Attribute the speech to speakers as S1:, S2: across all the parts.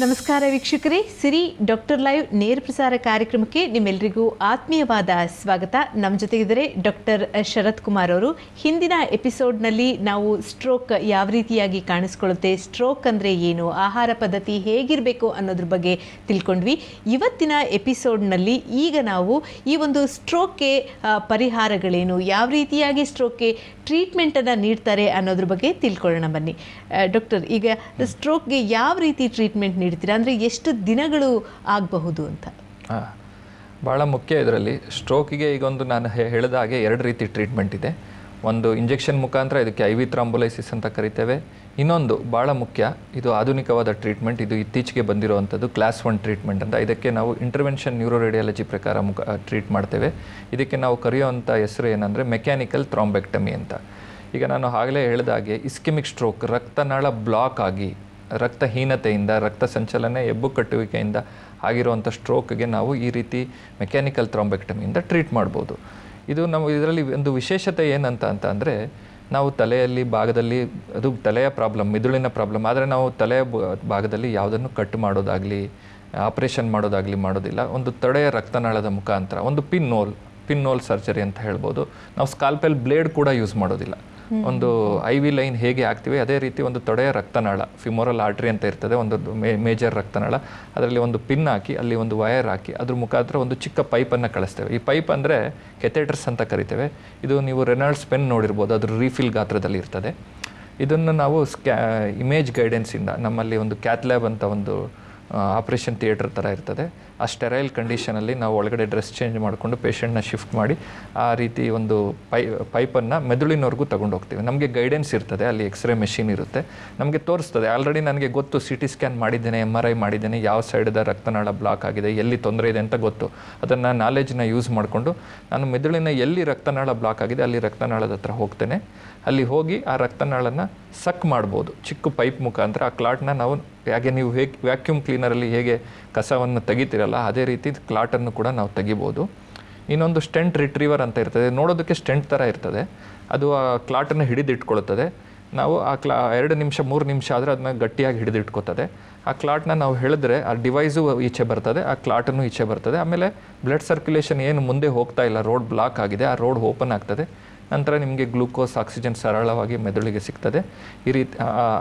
S1: ನಮಸ್ಕಾರ ವೀಕ್ಷಕರೇ, ಸಿರಿ doctor live ನೇರ ಪ್ರಸಾರ ಕಾರ್ಯಕ್ರಮಕ್ಕೆ ನಿಮ್ಮೆಲ್ಲರಿಗೂ ಆತ್ಮೀಯವಾದ ಸ್ವಾಗತ. ನಮ್ಮ ಜೊತೆಗಿದ್ದಾರೆ ಡಾಕ್ಟರ್ ಶರತ್ ಕುಮಾರ್ ಅವರು. ಹಿಂದಿನ ಎಪಿಸೋಡ್ನಲ್ಲಿ ನಾವು ಸ್ಟ್ರೋಕ್ ಯಾವ ರೀತಿಯಾಗಿ ಕಾಣಿಸ್ಕೊಳ್ಳುತ್ತೆ, ಸ್ಟ್ರೋಕ್ ಅಂದರೆ ಏನು, ಆಹಾರ ಪದ್ಧತಿ ಹೇಗಿರಬೇಕು ಅನ್ನೋದ್ರ ಬಗ್ಗೆ ತಿಳ್ಕೊಂಡ್ವಿ. ಇವತ್ತಿನ ಎಪಿಸೋಡ್ನಲ್ಲಿ ಈಗ ನಾವು ಈ ಒಂದು ಸ್ಟ್ರೋಕ್ಗೆ ಪರಿಹಾರಗಳೇನು, ಯಾವ ರೀತಿಯಾಗಿ ಸ್ಟ್ರೋಕ್ಗೆ ಟ್ರೀಟ್ಮೆಂಟನ್ನು ನೀಡ್ತಾರೆ ಅನ್ನೋದ್ರ ಬಗ್ಗೆ ತಿಳ್ಕೊಳ್ಳೋಣ ಬನ್ನಿ. ಡಾಕ್ಟರ್, ಈಗ ಸ್ಟ್ರೋಕ್ಗೆ ಯಾವ ರೀತಿ ಟ್ರೀಟ್ಮೆಂಟ್ ನೀಡ್ತೀರಾ, ಅಂದರೆ ಎಷ್ಟು ದಿನಗಳು ಆಗಬಹುದು ಅಂತ?
S2: ಭಾಳ ಮುಖ್ಯ ಇದರಲ್ಲಿ. ಸ್ಟ್ರೋಕಿಗೆ ಈಗ ಒಂದು ನಾನು ಹೇಳಿದ ಹಾಗೆ ಎರಡು ರೀತಿ ಟ್ರೀಟ್ಮೆಂಟ್ ಇದೆ. ಒಂದು ಇಂಜೆಕ್ಷನ್ ಮುಖಾಂತರ, ಇದಕ್ಕೆ IV ಥ್ರಾಂಬೋಲೈಸಿಸ್ ಅಂತ ಕರಿತೇವೆ. ಇನ್ನೊಂದು ಭಾಳ ಮುಖ್ಯ, ಇದು ಆಧುನಿಕವಾದ ಟ್ರೀಟ್ಮೆಂಟ್, ಇದು ಇತ್ತೀಚೆಗೆ ಬಂದಿರುವಂಥದ್ದು ಕ್ಲಾಸ್ 1 ಟ್ರೀಟ್ಮೆಂಟ್ ಅಂತ. ಇದಕ್ಕೆ ನಾವು ಇಂಟರ್ವೆನ್ಷನ್ ನ್ಯೂರೋ ರೇಡಿಯಾಲಜಿ ಪ್ರಕಾರ ಟ್ರೀಟ್ ಮಾಡ್ತೇವೆ. ಇದಕ್ಕೆ ನಾವು ಕರೆಯುವಂಥ ಹೆಸರು ಏನಂದರೆ ಮೆಕ್ಯಾನಿಕಲ್ ಥ್ರಾಂಬೆಕ್ಟಮಿ ಅಂತ. ಈಗ ನಾನು ಆಗಲೇ ಹೇಳಿದಾಗೆ ಇಸ್ಕೆಮಿಕ್ ಸ್ಟ್ರೋಕ್, ರಕ್ತನಾಳ ಬ್ಲಾಕ್ ಆಗಿ ರಕ್ತಹೀನತೆಯಿಂದ, ರಕ್ತ ಸಂಚಲನೆ, ಎಬ್ಬು ಕಟ್ಟುವಿಕೆಯಿಂದ ಆಗಿರುವಂಥ ಸ್ಟ್ರೋಕ್ಗೆ ನಾವು ಈ ರೀತಿ ಮೆಕ್ಯಾನಿಕಲ್ ಥ್ರಾಂಬೆಕ್ಟಮಿಯಿಂದ ಟ್ರೀಟ್ ಮಾಡ್ಬೋದು. ಇದು ನಾವು ಇದರಲ್ಲಿ ಒಂದು ವಿಶೇಷತೆ ಏನಂತ ಅಂದರೆ, ನಾವು ತಲೆಯಲ್ಲಿ ಭಾಗದಲ್ಲಿ, ಅದು ತಲೆಯ ಪ್ರಾಬ್ಲಮ್, ಮಿದುಳಿನ ಪ್ರಾಬ್ಲಮ್, ಆದರೆ ನಾವು ತಲೆಯ ಭಾಗದಲ್ಲಿ ಯಾವುದನ್ನು ಕಟ್ ಮಾಡೋದಾಗಲಿ ಆಪ್ರೇಷನ್ ಮಾಡೋದಾಗಲಿ ಮಾಡೋದಿಲ್ಲ. ಒಂದು ತೊಡೆಯ ರಕ್ತನಾಳದ ಮುಖಾಂತರ ಒಂದು ಪಿನ್ ಹೋಲ್ ಸರ್ಜರಿ ಅಂತ ಹೇಳ್ಬೋದು. ನಾವು ಸ್ಕಾಲ್ಪೆಲ್ ಬ್ಲೇಡ್ ಕೂಡ ಯೂಸ್ ಮಾಡೋದಿಲ್ಲ. ಒಂದು IV ಲೈನ್ ಹೇಗೆ ಹಾಕ್ತೀವಿ ಅದೇ ರೀತಿ ಒಂದು ತೊಡೆಯ ರಕ್ತನಾಳ, ಫಿಮೋರಲ್ ಆರ್ಟ್ರಿ ಅಂತ ಇರ್ತದೆ, ಒಂದು ಮೇಜರ್ ರಕ್ತನಾಳ, ಅದರಲ್ಲಿ ಒಂದು ಪಿನ್ ಹಾಕಿ, ಅಲ್ಲಿ ಒಂದು ವಯರ್ ಹಾಕಿ, ಅದ್ರ ಮುಖಾಂತರ ಒಂದು ಚಿಕ್ಕ ಪೈಪನ್ನು ಕಳಿಸ್ತೇವೆ. ಈ ಪೈಪ್ ಅಂದರೆ ಕೆಥೆಟರ್ಸ್ ಅಂತ ಕರಿತೇವೆ. ಇದು ನೀವು ರೆನಾಲ್ಡ್ಸ್ ಪೆನ್ ನೋಡಿರ್ಬೋದು, ಅದ್ರ ರೀಫಿಲ್ ಗಾತ್ರದಲ್ಲಿ ಇರ್ತದೆ. ಇದನ್ನು ನಾವು ಇಮೇಜ್ ಗೈಡೆನ್ಸಿಂದ, ನಮ್ಮಲ್ಲಿ ಒಂದು ಕ್ಯಾತ್ ಲ್ಯಾಬ್ ಅಂತ ಒಂದು ಆಪ್ರೇಷನ್ ಥಿಯೇಟರ್ ಥರ ಇರ್ತದೆ, ಆ ಸ್ಟೆರೈಲ್ ಕಂಡೀಷನಲ್ಲಿ ನಾವು ಒಳಗಡೆ ಡ್ರೆಸ್ ಚೇಂಜ್ ಮಾಡಿಕೊಂಡು ಪೇಷಂಟ್ನ ಶಿಫ್ಟ್ ಮಾಡಿ ಆ ರೀತಿ ಒಂದು ಪೈಪನ್ನು ಮೆದುಳಿನವರೆಗೂ ತಗೊಂಡು ಹೋಗ್ತೀವಿ. ನಮಗೆ ಗೈಡೆನ್ಸ್ ಇರ್ತದೆ, ಅಲ್ಲಿ ಎಕ್ಸ್ರೇ ಮೆಷಿನ್ ಇರುತ್ತೆ, ನಮಗೆ ತೋರಿಸ್ತದೆ. ಆಲ್ರೆಡಿ ನನಗೆ ಗೊತ್ತು, CT ಸ್ಕ್ಯಾನ್ ಮಾಡಿದ್ದೇನೆ, MRI ಮಾಡಿದ್ದೇನೆ, ಯಾವ ಸೈಡ್ದ ರಕ್ತನಾಳ ಬ್ಲಾಕ್ ಆಗಿದೆ, ಎಲ್ಲಿ ತೊಂದರೆ ಇದೆ ಅಂತ ಗೊತ್ತು. ಅದನ್ನು ನಾಲೆಜ್ನ ಯೂಸ್ ಮಾಡಿಕೊಂಡು ನಾನು ಮೆದುಳಿನ ಎಲ್ಲಿ ರಕ್ತನಾಳ ಬ್ಲಾಕ್ ಆಗಿದೆ ಅಲ್ಲಿ ರಕ್ತನಾಳದ ಹತ್ರ ಹೋಗ್ತೇನೆ. ಅಲ್ಲಿ ಹೋಗಿ ಆ ರಕ್ತನಾಳನ್ನು ಸಕ್ ಮಾಡ್ಬೋದು ಚಿಕ್ಕ ಪೈಪ್ ಮುಖಾಂತರ. ಆ ಕ್ಲಾಟ್ನ ನಾವು ಹೇಗೆ ನೀವು ವ್ಯಾಕ್ಯೂಮ್ ಕ್ಲೀನರಲ್ಲಿ ಹೇಗೆ ಕಸವನ್ನು ತೆಗಿತೀರಲ್ಲ ಅದೇ ರೀತಿ ಕ್ಲಾಟನ್ನು ಕೂಡ ನಾವು ತೆಗಿಬೋದು. ಇನ್ನೊಂದು ಸ್ಟೆಂಟ್ ರಿಟ್ರೀವರ್ ಅಂತ ಇರ್ತದೆ, ನೋಡೋದಕ್ಕೆ ಸ್ಟೆಂಟ್ ಥರ ಇರ್ತದೆ. ಅದು ಆ ಕ್ಲಾಟನ್ನು ಹಿಡಿದಿಟ್ಕೊಳ್ತದೆ. ನಾವು ಆ 2 ನಿಮಿಷ 3 ನಿಮಿಷ ಆದರೆ ಅದನ್ನ ಗಟ್ಟಿಯಾಗಿ ಹಿಡಿದಿಟ್ಕೋತದೆ. ಆ ಕ್ಲಾಟ್ನ ನಾವು ಹೇಳಿದ್ರೆ ಆ ಡಿವೈಸು ಈಚೆ ಬರ್ತದೆ, ಆ ಕ್ಲಾಟನ್ನು ಈಚೆ ಬರ್ತದೆ. ಆಮೇಲೆ ಬ್ಲಡ್ ಸರ್ಕ್ಯುಲೇಷನ್ ಏನು ಮುಂದೆ ಹೋಗ್ತಾ ಇಲ್ಲ, ರೋಡ್ ಬ್ಲಾಕ್ ಆಗಿದೆ, ಆ ರೋಡ್ ಓಪನ್ ಆಗ್ತದೆ. ನಂತರ ನಿಮಗೆ ಗ್ಲೂಕೋಸ್, ಆಕ್ಸಿಜನ್ ಸರಳವಾಗಿ ಮೆದುಳಿಗೆ ಸಿಗ್ತದೆ. ಈ ರೀತಿ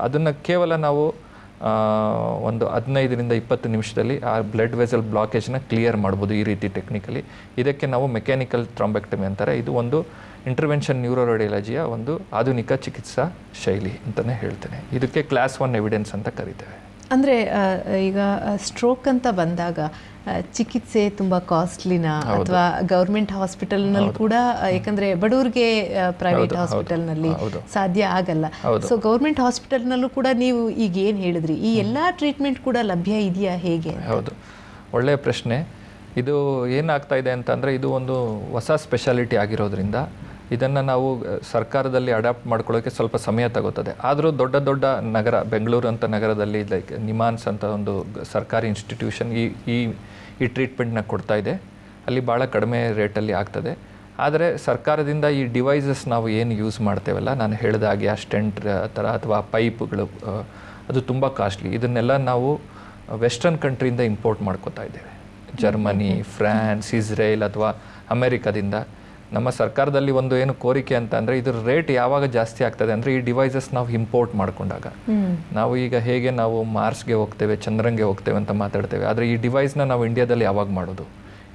S2: ಅದನ್ನು ಕೇವಲ ನಾವು ಒಂದು 15ರಿಂದ 20 ನಿಮಿಷದಲ್ಲಿ ಆ ಬ್ಲಡ್ ವೆಸಲ್ ಬ್ಲಾಕೇಜ್ನ ಕ್ಲಿಯರ್ ಮಾಡ್ಬೋದು ಈ ರೀತಿ ಟೆಕ್ನಿಕಲಿ. ಇದಕ್ಕೆ ನಾವು ಮೆಕ್ಯಾನಿಕಲ್ ಥ್ರಾಂಬೆಕ್ಟಮಿ ಅಂತಾರೆ. ಇದು ಒಂದು ಇಂಟರ್ವೆನ್ಷನ್ ನ್ಯೂರೋ ರೇಡಿಯಾಲಜಿಯ ಒಂದು ಆಧುನಿಕ ಚಿಕಿತ್ಸಾ ಶೈಲಿ ಅಂತಲೇ ಹೇಳ್ತೇನೆ. ಇದಕ್ಕೆ ಕ್ಲಾಸ್ 1 ಎವಿಡೆನ್ಸ್ ಅಂತ ಕರಿತೇವೆ.
S1: ಅಂದರೆ ಈಗ ಸ್ಟ್ರೋಕ್ ಅಂತ ಬಂದಾಗ ಚಿಕಿತ್ಸೆ ತುಂಬ ಕಾಸ್ಟ್ಲಿನಾ, ಅಥವಾ ಗೌರ್ಮೆಂಟ್ ಹಾಸ್ಪಿಟಲ್ನಲ್ಲಿ ಕೂಡ, ಯಾಕಂದರೆ ಬಡವ್ರಿಗೆ ಪ್ರೈವೇಟ್ ಹಾಸ್ಪಿಟಲ್ನಲ್ಲಿ ಸಾಧ್ಯ ಆಗಲ್ಲ. ಸೊ ಗೌರ್ಮೆಂಟ್ ಹಾಸ್ಪಿಟಲ್ನಲ್ಲೂ ಕೂಡ ನೀವು ಈಗ ಏನು ಹೇಳಿದ್ರಿ, ಈ ಎಲ್ಲ ಟ್ರೀಟ್ಮೆಂಟ್ ಕೂಡ ಲಭ್ಯ ಇದೆಯಾ, ಹೇಗೆ?
S2: ಹೌದು, ಒಳ್ಳೆಯ ಪ್ರಶ್ನೆ. ಇದು ಏನಾಗ್ತಾ ಇದೆ ಅಂತಂದರೆ, ಇದು ಒಂದು ಹೊಸ ಸ್ಪೆಷಾಲಿಟಿ ಆಗಿರೋದ್ರಿಂದ ಇದನ್ನು ನಾವು ಸರ್ಕಾರದಲ್ಲಿ ಅಡಾಪ್ಟ್ ಮಾಡ್ಕೊಳ್ಳೋಕ್ಕೆ ಸ್ವಲ್ಪ ಸಮಯ ತಗೋತದೆ. ಆದರೂ ದೊಡ್ಡ ದೊಡ್ಡ ನಗರ, ಬೆಂಗಳೂರು ಅಂತ ನಗರದಲ್ಲಿ ಲೈಕ್ ನಿಮಾನ್ಸ್ ಅಂತ ಒಂದು ಸರ್ಕಾರಿ ಇನ್ಸ್ಟಿಟ್ಯೂಷನ್ ಈ ಟ್ರೀಟ್ಮೆಂಟ್ನ ಕೊಡ್ತಾ ಇದೆ. ಅಲ್ಲಿ ಭಾಳ ಕಡಿಮೆ ರೇಟಲ್ಲಿ ಆಗ್ತದೆ. ಆದರೆ ಸರ್ಕಾರದಿಂದ ಈ ಡಿವೈಸಸ್ ನಾವು ಏನು ಯೂಸ್ ಮಾಡ್ತೇವಲ್ಲ, ನಾನು ಹೇಳಿದ ಹಾಗೆ ಆ ಸ್ಟೆಂಟ್ ಥರ ಅಥವಾ ಪೈಪ್ಗಳು, ಅದು ತುಂಬ ಕಾಸ್ಟ್ಲಿ. ಇದನ್ನೆಲ್ಲ ನಾವು ವೆಸ್ಟರ್ನ್ ಕಂಟ್ರಿಯಿಂದ ಇಂಪೋರ್ಟ್ ಮಾಡ್ಕೋತಾ ಇದ್ದೇವೆ. ಜರ್ಮನಿ, ಫ್ರಾನ್ಸ್, ಇಸ್ರೇಲ್ ಅಥವಾ ಅಮೇರಿಕಾದಿಂದ. ನಮ್ಮ ಸರ್ಕಾರದಲ್ಲಿ ಒಂದು ಏನು ಕೋರಿಕೆ ಅಂತ ಅಂದರೆ, ಇದ್ರ ರೇಟ್ ಯಾವಾಗ ಜಾಸ್ತಿ ಆಗ್ತದೆ ಅಂದರೆ ಈ ಡಿವೈಸಸ್ ನಾವು ಇಂಪೋರ್ಟ್ ಮಾಡಿಕೊಂಡಾಗ. ನಾವು ಈಗ ಹೇಗೆ ನಾವು ಮಾರ್ಸ್ಗೆ ಹೋಗ್ತೇವೆ, ಚಂದ್ರಂಗೆ ಹೋಗ್ತೇವೆ ಅಂತ ಮಾತಾಡ್ತೇವೆ, ಆದರೆ ಈ ಡಿವೈಸ್ನ ನಾವು ಇಂಡಿಯಾದಲ್ಲಿ ಯಾವಾಗ ಮಾಡೋದು?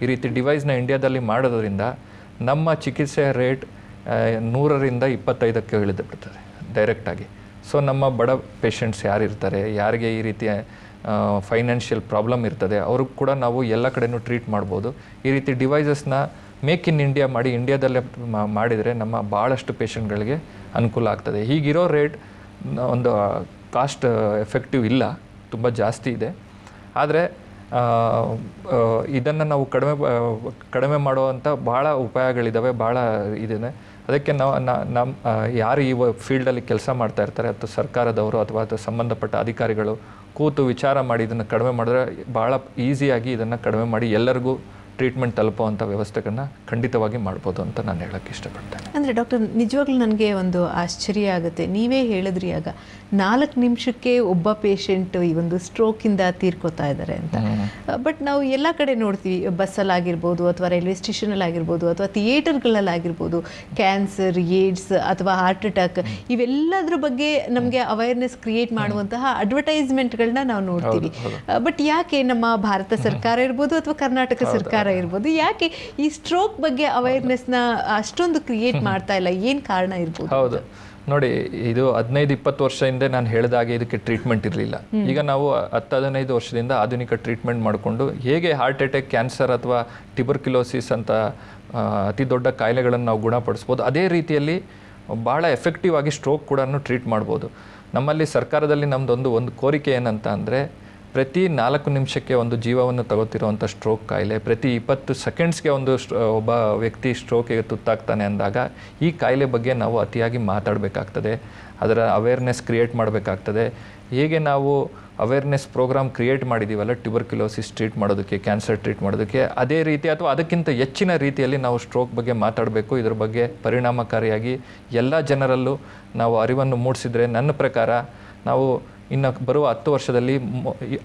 S2: ಈ ರೀತಿ ಡಿವೈಸ್ನ ಇಂಡಿಯಾದಲ್ಲಿ ಮಾಡೋದ್ರಿಂದ ನಮ್ಮ ಚಿಕಿತ್ಸೆಯ ರೇಟ್ 100ರಿಂದ 25ಕ್ಕೆ ಇಳಿದು ಬಿಡ್ತದೆ ಡೈರೆಕ್ಟಾಗಿ. ಸೊ ನಮ್ಮ ಬಡ ಪೇಷಂಟ್ಸ್ ಯಾರಿರ್ತಾರೆ, ಯಾರಿಗೆ ಈ ರೀತಿಯ ಫೈನಾನ್ಷಿಯಲ್ ಪ್ರಾಬ್ಲಮ್ ಇರ್ತದೆ, ಅವ್ರಿಗೆ ಕೂಡ ನಾವು ಎಲ್ಲ ಕಡೆಯೂ ಟ್ರೀಟ್ ಮಾಡ್ಬೋದು. ಈ ರೀತಿ ಡಿವೈಸಸ್ನ ಮೇಕ್ ಇನ್ ಇಂಡಿಯಾ ಮಾಡಿ ಇಂಡಿಯಾದಲ್ಲೇ ಮಾಡಿದರೆ ನಮ್ಮ ಭಾಳಷ್ಟು ಪೇಷಂಟ್ಗಳಿಗೆ ಅನುಕೂಲ ಆಗ್ತದೆ. ಹೀಗಿರೋ ರೇಟ್ ಒಂದು ಕಾಸ್ಟ್ ಎಫೆಕ್ಟಿವ್ ಇಲ್ಲ, ತುಂಬ ಜಾಸ್ತಿ ಇದೆ. ಆದರೆ ಇದನ್ನು ನಾವು ಕಡಿಮೆ ಮಾಡುವಂಥ ಭಾಳ ಉಪಾಯಗಳಿದ್ದಾವೆ, ಭಾಳ ಇದೆ. ಅದಕ್ಕೆ ನಮ್ಮ ಯಾರು ಈ ಫೀಲ್ಡಲ್ಲಿ ಕೆಲಸ ಮಾಡ್ತಾ ಇರ್ತಾರೆ, ಅಥವಾ ಸರ್ಕಾರದವರು ಅಥವಾ ಸಂಬಂಧಪಟ್ಟ ಅಧಿಕಾರಿಗಳು ಕೂತು ವಿಚಾರ ಮಾಡಿ ಇದನ್ನು ಕಡಿಮೆ ಮಾಡಿದ್ರೆ ಭಾಳ ಈಸಿಯಾಗಿ ಇದನ್ನು ಕಡಿಮೆ ಮಾಡಿ ಎಲ್ಲರಿಗೂ ಟ್ರೀಟ್ಮೆಂಟ್ ತಲುಪುವಂಥ ವ್ಯವಸ್ಥೆಗಳನ್ನ ಖಂಡಿತವಾಗಿ ಮಾಡ್ಬೋದು ಅಂತ ನಾನು ಹೇಳೋಕ್ಕೆ ಇಷ್ಟಪಡ್ತೇನೆ.
S1: ಅಂದರೆ ಡಾಕ್ಟರ್, ನಿಜವಾಗ್ಲೂ ನನಗೆ ಒಂದು ಆಶ್ಚರ್ಯ ಆಗುತ್ತೆ. ನೀವೇ ಹೇಳಿದ್ರಿ ಆಗ 4 ನಿಮಿಷಕ್ಕೆ ಒಬ್ಬ ಪೇಷಂಟ್ ಈ ಒಂದು ಸ್ಟ್ರೋಕಿಂದ ತೀರ್ಕೋತಾ ಇದ್ದಾರೆ ಅಂತ. ಬಟ್ ನಾವು ಎಲ್ಲ ಕಡೆ ನೋಡ್ತೀವಿ, ಬಸ್ಸಲ್ಲಾಗಿರ್ಬೋದು ಅಥವಾ ರೈಲ್ವೆ ಸ್ಟೇಷನಲ್ಲಾಗಿರ್ಬೋದು ಅಥವಾ ಥಿಯೇಟರ್ಗಳಲ್ಲಾಗಿರ್ಬೋದು, ಕ್ಯಾನ್ಸರ್, ಏಡ್ಸ್ ಅಥವಾ ಹಾರ್ಟ್ ಅಟ್ಯಾಕ್ ಇವೆಲ್ಲದ್ರ ಬಗ್ಗೆ ನಮಗೆ ಅವೇರ್ನೆಸ್ ಕ್ರಿಯೇಟ್ ಮಾಡುವಂತಹ ಅಡ್ವರ್ಟೈಸ್ಮೆಂಟ್ಗಳನ್ನ ನಾವು ನೋಡ್ತೀವಿ. ಬಟ್ ಯಾಕೆ ನಮ್ಮ ಭಾರತ ಸರ್ಕಾರ ಇರ್ಬೋದು ಅಥವಾ ಕರ್ನಾಟಕ ಸರ್ಕಾರ ಇರ್ಬೋದು, ಯಾಕೆ ಈ ಸ್ಟ್ರೋಕ್ ಬಗ್ಗೆ ಅವೇರ್ನೆಸ್ನ ಅಷ್ಟೊಂದು ಕ್ರಿಯೇಟ್ ಮಾಡ್ತಾ ಇಲ್ಲ? ಏನು ಕಾರಣ ಇರ್ಬೋದು?
S2: ಹೌದು ನೋಡಿ, ಇದು 15-20 ವರ್ಷ ಹಿಂದೆ ನಾನು ಹೇಳಿದಾಗೆ ಇದಕ್ಕೆ ಟ್ರೀಟ್ಮೆಂಟ್ ಇರಲಿಲ್ಲ. ಈಗ ನಾವು 10-15 ವರ್ಷದಿಂದ ಆಧುನಿಕ ಟ್ರೀಟ್ಮೆಂಟ್ ಮಾಡಿಕೊಂಡು ಹೇಗೆ ಹಾರ್ಟ್ ಅಟ್ಯಾಕ್, ಕ್ಯಾನ್ಸರ್ ಅಥವಾ ಟ್ಯೂಬರ್ಕ್ಯುಲೋಸಿಸ್ ಅಂತ ಅತಿ ದೊಡ್ಡ ಕಾಯಿಲೆಗಳನ್ನು ನಾವು ಗುಣಪಡಿಸ್ಬೋದು, ಅದೇ ರೀತಿಯಲ್ಲಿ ಭಾಳ ಎಫೆಕ್ಟಿವ್ ಆಗಿ ಸ್ಟ್ರೋಕ್ ಕೂಡ ಟ್ರೀಟ್ ಮಾಡ್ಬೋದು. ನಮ್ಮಲ್ಲಿ ಸರ್ಕಾರದಲ್ಲಿ ಒಂದು ಕೋರಿಕೆ ಏನಂತ ಅಂದರೆ, ಪ್ರತಿ 4 ನಿಮಿಷಕ್ಕೆ ಒಂದು ಜೀವವನ್ನು ತಗೋತಿರುವಂಥ ಸ್ಟ್ರೋಕ್ ಕಾಯಿಲೆ, ಪ್ರತಿ 20 ಸೆಕೆಂಡ್ಸ್ಗೆ ಒಬ್ಬ ವ್ಯಕ್ತಿ ಸ್ಟ್ರೋಕಿಗೆ ತುತ್ತಾಗ್ತಾನೆ ಅಂದಾಗ ಈ ಕಾಯಿಲೆ ಬಗ್ಗೆ ನಾವು ಅತಿಯಾಗಿ ಮಾತಾಡಬೇಕಾಗ್ತದೆ, ಅದರ ಅವೇರ್ನೆಸ್ ಕ್ರಿಯೇಟ್ ಮಾಡಬೇಕಾಗ್ತದೆ. ಹೇಗೆ ನಾವು ಅವೇರ್ನೆಸ್ ಪ್ರೋಗ್ರಾಮ್ ಕ್ರಿಯೇಟ್ ಮಾಡಿದ್ದೀವಲ್ಲ ಟ್ಯೂಬರ್ಕ್ಯುಲೋಸಿಸ್ ಟ್ರೀಟ್ ಮಾಡೋದಕ್ಕೆ, ಕ್ಯಾನ್ಸರ್ ಟ್ರೀಟ್ ಮಾಡೋದಕ್ಕೆ, ಅದೇ ರೀತಿ ಅಥವಾ ಅದಕ್ಕಿಂತ ಹೆಚ್ಚಿನ ರೀತಿಯಲ್ಲಿ ನಾವು ಸ್ಟ್ರೋಕ್ ಬಗ್ಗೆ ಮಾತಾಡಬೇಕು. ಇದ್ರ ಬಗ್ಗೆ ಪರಿಣಾಮಕಾರಿಯಾಗಿ ಎಲ್ಲ ಜನರಲ್ಲೂ ನಾವು ಅರಿವನ್ನು ಮೂಡಿಸಿದರೆ ನನ್ನ ಪ್ರಕಾರ ನಾವು ಇನ್ನು ಬರುವ 10 ವರ್ಷದಲ್ಲಿ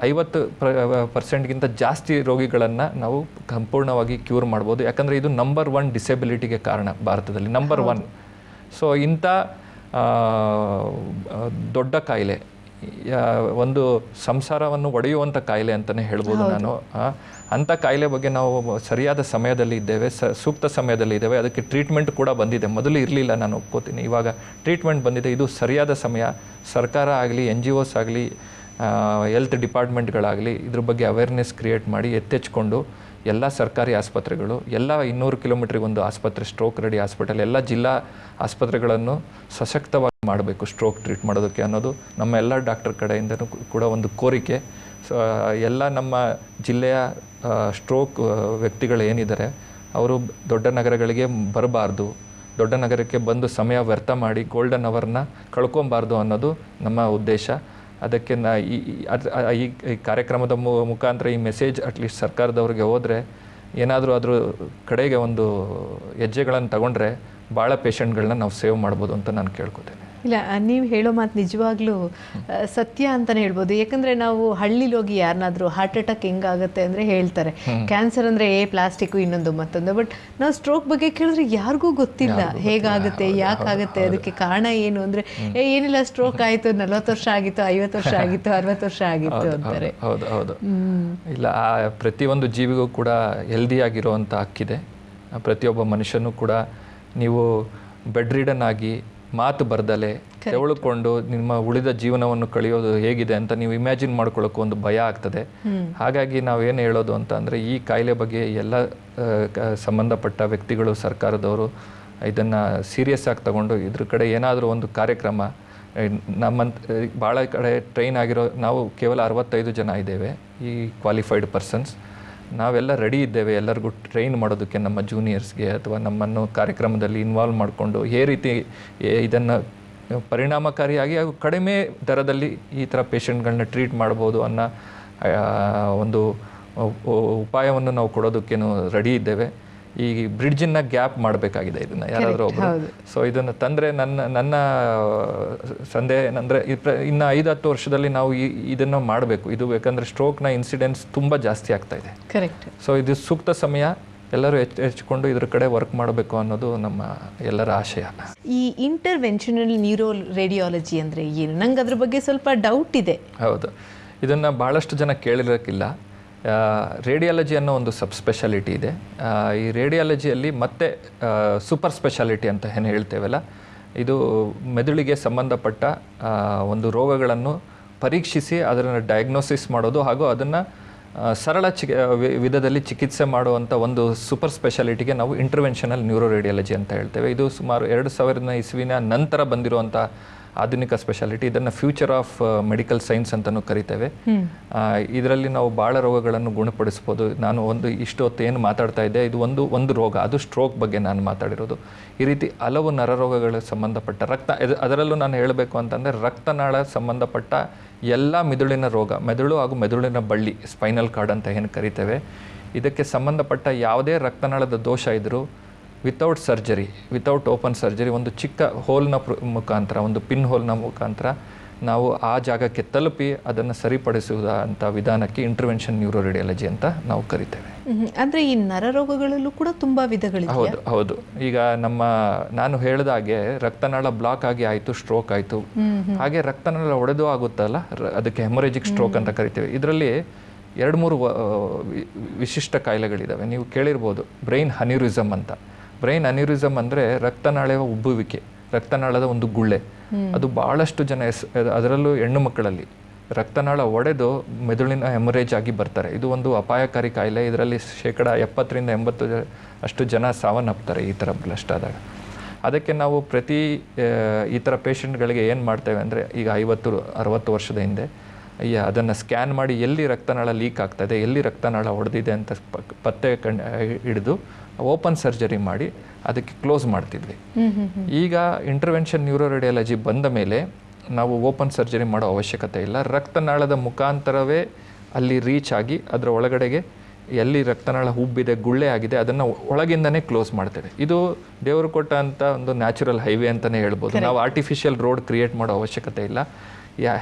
S2: 50% ಜಾಸ್ತಿ ರೋಗಿಗಳನ್ನು ನಾವು ಸಂಪೂರ್ಣವಾಗಿ ಕ್ಯೂರ್ ಮಾಡ್ಬೋದು. ಯಾಕಂದರೆ ಇದು ನಂಬರ್ 1 ಡಿಸೆಬಿಲಿಟಿಗೆ ಕಾರಣ ಭಾರತದಲ್ಲಿ, ನಂಬರ್ 1. ಸೊ ಇಂಥ ದೊಡ್ಡ ಕಾಯಿಲೆ, ಒಂದು ಸಂಸಾರವನ್ನು ಒಡೆಯುವಂಥ ಕಾಯಿಲೆ ಅಂತಲೇ ಹೇಳ್ಬೋದು ನಾನು. ಅಂಥ ಕಾಯಿಲೆ ಬಗ್ಗೆ ನಾವು ಸರಿಯಾದ ಸಮಯದಲ್ಲಿ ಇದ್ದೇವೆ, ಸೂಕ್ತ ಸಮಯದಲ್ಲಿ ಇದ್ದೇವೆ. ಅದಕ್ಕೆ ಟ್ರೀಟ್ಮೆಂಟ್ ಕೂಡ ಬಂದಿದೆ. ಮೊದಲು ಇರಲಿಲ್ಲ, ನಾನು ಒಪ್ಕೋತೀನಿ. ಇವಾಗ ಟ್ರೀಟ್ಮೆಂಟ್ ಬಂದಿದೆ. ಇದು ಸರಿಯಾದ ಸಮಯ. ಸರ್ಕಾರ ಆಗಲಿ, NGOs ಆಗಲಿ, ಹೆಲ್ತ್ ಡಿಪಾರ್ಟ್ಮೆಂಟ್ಗಳಾಗಲಿ ಇದ್ರ ಬಗ್ಗೆ ಅವೇರ್ನೆಸ್ ಕ್ರಿಯೇಟ್ ಮಾಡಿ ಎತ್ತೆಚ್ಕೊಂಡು ಎಲ್ಲ ಸರ್ಕಾರಿ ಆಸ್ಪತ್ರೆಗಳು, ಎಲ್ಲ 200 ಕಿಲೋಮೀಟ್ರಿಗೆ ಒಂದು ಆಸ್ಪತ್ರೆ, ಸ್ಟ್ರೋಕ್ ರೆಡಿ ಹಾಸ್ಪಿಟಲ್, ಎಲ್ಲ ಜಿಲ್ಲಾ ಆಸ್ಪತ್ರೆಗಳನ್ನು ಸಶಕ್ತವಾಗಿ ಮಾಡಬೇಕು ಸ್ಟ್ರೋಕ್ ಟ್ರೀಟ್ ಮಾಡೋದಕ್ಕೆ ಅನ್ನೋದು ನಮ್ಮ ಎಲ್ಲ ಡಾಕ್ಟರ್ ಕಡೆಯಿಂದನೂ ಕೂಡ ಒಂದು ಕೋರಿಕೆ. ಸೊ ಎಲ್ಲ ನಮ್ಮ ಜಿಲ್ಲೆಯ ಸ್ಟ್ರೋಕ್ ವ್ಯಕ್ತಿಗಳು ಏನಿದ್ದಾರೆ ಅವರು ದೊಡ್ಡ ನಗರಗಳಿಗೆ ಬರಬಾರ್ದು, ದೊಡ್ಡ ನಗರಕ್ಕೆ ಬಂದು ಸಮಯ ವ್ಯರ್ಥ ಮಾಡಿ ಗೋಲ್ಡನ್ ಅವರ್ನ ಕಳ್ಕೊಬಾರ್ದು ಅನ್ನೋದು ನಮ್ಮ ಉದ್ದೇಶ. ಅದಕ್ಕೆ ಈ ಕಾರ್ಯಕ್ರಮದ ಮುಖಾಂತರ ಈ ಮೆಸೇಜ್ ಅಟ್ಲೀಸ್ಟ್ ಸರ್ಕಾರದವ್ರಿಗೆ ಹೋದರೆ ಏನಾದರೂ ಅದ್ರ ಕಡೆಗೆ ಒಂದು ಹೆಜ್ಜೆಗಳನ್ನು ತಗೊಂಡ್ರೆ ಭಾಳ ಪೇಷಂಟ್ಗಳನ್ನ ನಾವು ಸೇವ್ ಮಾಡ್ಬೋದು ಅಂತ ನಾನು ಕೇಳ್ಕೊತೇನೆ.
S1: ಇಲ್ಲ, ನೀವು ಹೇಳೋ ಮಾತು ನಿಜವಾಗ್ಲೂ ಸತ್ಯ ಅಂತಲೇ ಹೇಳ್ಬೋದು. ಯಾಕಂದರೆ ನಾವು ಹಳ್ಳಿಲಿ ಹೋಗಿ ಯಾರನ್ನಾದರೂ ಹಾರ್ಟ್ ಅಟ್ಯಾಕ್ ಹೆಂಗಾಗುತ್ತೆ ಅಂದರೆ ಹೇಳ್ತಾರೆ, ಕ್ಯಾನ್ಸರ್ ಅಂದರೆ ಪ್ಲಾಸ್ಟಿಕ್ಕು ಇನ್ನೊಂದು ಮತ್ತೊಂದು. ಬಟ್ ನಾವು ಸ್ಟ್ರೋಕ್ ಬಗ್ಗೆ ಕೇಳಿದ್ರೆ ಯಾರಿಗೂ ಗೊತ್ತಿಲ್ಲ ಹೇಗಾಗುತ್ತೆ, ಯಾಕಾಗುತ್ತೆ, ಅದಕ್ಕೆ ಕಾರಣ ಏನು ಅಂದರೆ ಏನಿಲ್ಲ ಸ್ಟ್ರೋಕ್ ಆಯಿತು, 40 ವರ್ಷ ಆಗಿತ್ತು, 50 ವರ್ಷ ಆಗಿತ್ತು, 60 ವರ್ಷ ಆಗಿತ್ತು ಅಂತಾರೆ.
S2: ಹೌದು ಹೌದು. ಇಲ್ಲ, ಪ್ರತಿಯೊಂದು ಜೀವಿಗೂ ಕೂಡ ಹೆಲ್ದಿಯಾಗಿರುವಂಥ ಹಕ್ಕಿದೆ. ಪ್ರತಿಯೊಬ್ಬ ಮನುಷ್ಯನೂ ಕೂಡ ನೀವು ಬೆಡ್ ರಿಡನ್ ಆಗಿ ಮಾತು ಬರ್ದಲೆ ತೆವಳುಕೊಂಡು ನಿಮ್ಮ ಉಳಿದ ಜೀವನವನ್ನು ಕಳೆಯೋದು ಹೇಗಿದೆ ಅಂತ ನೀವು ಇಮ್ಯಾಜಿನ್ ಮಾಡ್ಕೊಳ್ಳೋಕ್ಕೂ ಒಂದು ಭಯ ಆಗ್ತದೆ. ಹಾಗಾಗಿ ನಾವೇನು ಹೇಳೋದು ಅಂತ ಅಂದರೆ, ಈ ಕಾಯಿಲೆ ಬಗ್ಗೆ ಎಲ್ಲ ಸಂಬಂಧಪಟ್ಟ ವ್ಯಕ್ತಿಗಳು, ಸರ್ಕಾರದವರು ಇದನ್ನು ಸೀರಿಯಸ್ ಆಗಿ ತಗೊಂಡು ಇದ್ರ ಕಡೆ ಏನಾದರೂ ಒಂದು ಕಾರ್ಯಕ್ರಮ, ಭಾಳ ಕಡೆ ಟ್ರೈನ್ ಆಗಿರೋ ನಾವು ಕೇವಲ 65 ಜನ ಇದ್ದೇವೆ ಈ ಕ್ವಾಲಿಫೈಡ್ ಪರ್ಸನ್ಸ್. ನಾವೆಲ್ಲ ರೆಡಿ ಇದ್ದೇವೆ ಎಲ್ಲರಿಗೂ ಟ್ರೈನ್ ಮಾಡೋದಕ್ಕೆ, ನಮ್ಮ ಜೂನಿಯರ್ಸ್ಗೆ ಅಥವಾ ನಮ್ಮನ್ನು ಕಾರ್ಯಕ್ರಮದಲ್ಲಿ ಇನ್ವಾಲ್ವ್ ಮಾಡಿಕೊಂಡು ಈ ರೀತಿ ಇದನ್ನು ಪರಿಣಾಮಕಾರಿಯಾಗಿ ಹಾಗೂ ಕಡಿಮೆ ದರದಲ್ಲಿ ಈ ಥರ ಪೇಷಂಟ್ಗಳನ್ನ ಟ್ರೀಟ್ ಮಾಡ್ಬೋದು ಅನ್ನೋ ಒಂದು ಉಪಾಯವನ್ನು ನಾವು ಕೊಡೋದಕ್ಕೇನು ರೆಡಿ ಇದ್ದೇವೆ. ಈ ಬ್ರಿಡ್ಜನ್ನು ಗ್ಯಾಪ್ ಮಾಡಬೇಕಾಗಿದೆ ಇದನ್ನು ಯಾರಾದರೂ ಒಬ್ಬರು. ಸೊ ಇದನ್ನು ತಂದರೆ ನನ್ನ ಸಂದೇಹ ಏನಂದರೆ, ಇನ್ನು 5-10 ವರ್ಷದಲ್ಲಿ ನಾವು ಇದನ್ನು ಮಾಡಬೇಕು. ಇದು ಯಾಕಂದರೆ ಸ್ಟ್ರೋಕ್ನ ಇನ್ಸಿಡೆನ್ಸ್ ತುಂಬ ಜಾಸ್ತಿ ಆಗ್ತಾ ಇದೆ.
S1: ಕರೆಕ್ಟ್.
S2: ಸೊ ಇದು ಸೂಕ್ತ ಸಮಯ, ಎಲ್ಲರೂ ಹೆಚ್ಚಿಕೊಂಡು ಇದ್ರ ಕಡೆ ವರ್ಕ್ ಮಾಡಬೇಕು ಅನ್ನೋದು ನಮ್ಮ ಎಲ್ಲರ ಆಶಯ.
S1: ಈ ಇಂಟರ್ವೆನ್ಷನಲ್ ನ್ಯೂರೋ ರೇಡಿಯಾಲಜಿ ಅಂದರೆ ಏನು? ನಂಗೆ ಅದ್ರ ಬಗ್ಗೆ ಸ್ವಲ್ಪ ಡೌಟ್ ಇದೆ.
S2: ಹೌದು, ಇದನ್ನು ಭಾಳಷ್ಟು ಜನ ಕೇಳಿರೋಕ್ಕಿಲ್ಲ. ರೇಡಿಯಾಲಜಿ ಅನ್ನೋ ಒಂದು ಸಬ್ ಸ್ಪೆಷಾಲಿಟಿ ಇದೆ. ಈ ರೇಡಿಯಾಲಜಿಯಲ್ಲಿ ಮತ್ತೆ ಸೂಪರ್ ಸ್ಪೆಷಾಲಿಟಿ ಅಂತ ಏನು ಹೇಳ್ತೇವಲ್ಲ, ಇದು ಮೆದುಳಿಗೆ ಸಂಬಂಧಪಟ್ಟ ಒಂದು ರೋಗಗಳನ್ನು ಪರೀಕ್ಷಿಸಿ ಅದನ್ನು ಡಯಾಗ್ನೋಸಿಸ್ ಮಾಡೋದು ಹಾಗೂ ಅದನ್ನು ಸರಳ ವಿಧದಲ್ಲಿ ಚಿಕಿತ್ಸೆ ಮಾಡುವಂಥ ಒಂದು ಸೂಪರ್ ಸ್ಪೆಷಾಲಿಟಿಗೆ ನಾವು ಇಂಟರ್ವೆನ್ಷನಲ್ ನ್ಯೂರೋ ರೇಡಿಯಾಲಜಿ ಅಂತ ಹೇಳ್ತೇವೆ. ಇದು ಸುಮಾರು 2000 ಇಸ್ವಿನ ನಂತರ ಬಂದಿರುವಂಥ ಆಧುನಿಕ ಸ್ಪೆಷಾಲಿಟಿ. ಇದನ್ನು ಫ್ಯೂಚರ್ ಆಫ್ ಮೆಡಿಕಲ್ ಸೈನ್ಸ್ ಅಂತಲೂ ಕರಿತೇವೆ. ಇದರಲ್ಲಿ ನಾವು ಭಾಳ ರೋಗಗಳನ್ನು ಗುಣಪಡಿಸ್ಬೋದು. ನಾನು ಇಷ್ಟು ಹೊತ್ತು ಏನು ಮಾತಾಡ್ತಾ ಇದ್ದೆ, ಇದು ಒಂದು ರೋಗ, ಅದು ಸ್ಟ್ರೋಕ್ ಬಗ್ಗೆ ನಾನು ಮಾತಾಡಿರೋದು. ಈ ರೀತಿ ಹಲವು ನರರೋಗಗಳಿಗೆ ಸಂಬಂಧಪಟ್ಟ ಅದರಲ್ಲೂ ನಾನು ಹೇಳಬೇಕು ಅಂತಂದರೆ ರಕ್ತನಾಳ ಸಂಬಂಧಪಟ್ಟ ಎಲ್ಲ ಮಿದುಳಿನ ರೋಗ, ಮೆದುಳು ಹಾಗೂ ಮೆದುಳಿನ ಬಳ್ಳಿ, ಸ್ಪೈನಲ್ ಕಾರ್ಡ್ ಅಂತ ಏನು ಕರಿತೇವೆ, ಇದಕ್ಕೆ ಸಂಬಂಧಪಟ್ಟ ಯಾವುದೇ ರಕ್ತನಾಳದ ದೋಷ ಇದ್ದರೂ without surgery, without open surgery, ಒಂದು ಚಿಕ್ಕ ಹೋಲ್ನ ಮುಖಾಂತರ, ಒಂದು ಪಿನ್ ಹೋಲ್ನ ಮುಖಾಂತರ ನಾವು ಆ ಜಾಗಕ್ಕೆ ತಲುಪಿ ಅದನ್ನು ಸರಿಪಡಿಸುವಂಥ ವಿಧಾನಕ್ಕೆ ಇಂಟರ್ವೆನ್ಷನ್ ನ್ಯೂರೋ ರೇಡಿಯಾಲಜಿ ಅಂತ ನಾವು ಕರಿತೇವೆ.
S1: ಅಂದರೆ ಈ ನರರೋಗಗಳಲ್ಲೂ ಕೂಡ ತುಂಬ ವಿಧಗಳಿವೆ.
S2: ಹೌದು. ಈಗ ನಾನು ಹೇಳಿದಾಗೆ ರಕ್ತನಾಳ ಬ್ಲಾಕ್ ಆಗಿ ಆಯಿತು, ಸ್ಟ್ರೋಕ್ ಆಯಿತು, ಹಾಗೆ ರಕ್ತನಾಳ ಒಡೆದು ಆಗುತ್ತಲ್ಲ, ಅದಕ್ಕೆ ಹೆಮೊರೇಜಿಕ್ ಸ್ಟ್ರೋಕ್ ಅಂತ ಕರಿತೇವೆ. ಇದರಲ್ಲಿ 2-3 ವಿಶಿಷ್ಟ ಕಾಯಿಲೆಗಳಿದ್ದಾವೆ. ನೀವು ಕೇಳಿರ್ಬೋದು ಬ್ರೈನ್ ಅನ್ಯೂರಿಸಮ್ ಅಂತ. ಬ್ರೈನ್ ಅನ್ಯೂರಿಸಮ್ ಅಂದರೆ ರಕ್ತನಾಳದ ಉಬ್ಬುವಿಕೆ, ರಕ್ತನಾಳದ ಒಂದು ಗುಳ್ಳೆ. ಅದು ಭಾಳಷ್ಟು ಜನ ಅದರಲ್ಲೂ ಹೆಣ್ಣು ಮಕ್ಕಳಲ್ಲಿ ರಕ್ತನಾಳ ಒಡೆದು ಮೆದುಳಿನ ಹೆಮೊರೇಜ್ ಆಗಿ ಬರ್ತಾರೆ. ಇದು ಒಂದು ಅಪಾಯಕಾರಿ ಕಾಯಿಲೆ. ಇದರಲ್ಲಿ 70% 80% ಜನ ಸಾವನ್ನಪ್ತಾರೆ ಈ ಥರ ಬ್ಲಸ್ಟ್ ಆದಾಗ. ಅದಕ್ಕೆ ನಾವು ಪ್ರತಿ ಈ ಥರ ಪೇಷಂಟ್ಗಳಿಗೆ ಏನು ಮಾಡ್ತೇವೆ ಅಂದರೆ, ಈಗ 50-60 ವರ್ಷದ ಹಿಂದೆ ಅದನ್ನು ಸ್ಕ್ಯಾನ್ ಮಾಡಿ ಎಲ್ಲಿ ರಕ್ತನಾಳ ಲೀಕ್ ಆಗ್ತದೆ, ಎಲ್ಲಿ ರಕ್ತನಾಳ ಒಡೆದಿದೆ ಅಂತ ಪತ್ತೆ ಹಿಡಿದು ಓಪನ್ ಸರ್ಜರಿ ಮಾಡಿ ಅದಕ್ಕೆ ಕ್ಲೋಸ್ ಮಾಡ್ತಿದ್ವಿ. ಈಗ ಇಂಟರ್ವೆನ್ಷನ್ ನ್ಯೂರೋ ರೇಡಿಯಾಲಜಿ ಬಂದ ಮೇಲೆ ನಾವು ಓಪನ್ ಸರ್ಜರಿ ಮಾಡೋ ಅವಶ್ಯಕತೆ ಇಲ್ಲ. ರಕ್ತನಾಳದ ಮುಖಾಂತರವೇ ಅಲ್ಲಿ ರೀಚ್ ಆಗಿ ಅದರ ಒಳಗಡೆಗೆ ಎಲ್ಲಿ ರಕ್ತನಾಳ ಉಬ್ಬಿದೆ, ಗುಳ್ಳೆ ಆಗಿದೆ, ಅದನ್ನು ಒಳಗಿಂದನೇ ಕ್ಲೋಸ್ ಮಾಡ್ತೇವೆ. ಇದು ದೇವರು ಕೊಟ್ಟ ಅಂತ ಒಂದು ನ್ಯಾಚುರಲ್ ಹೈವೇ ಅಂತಲೇ ಹೇಳ್ಬೋದು. ನಾವು ಆರ್ಟಿಫಿಷಿಯಲ್ ರೋಡ್ ಕ್ರಿಯೇಟ್ ಮಾಡೋ ಅವಶ್ಯಕತೆ ಇಲ್ಲ.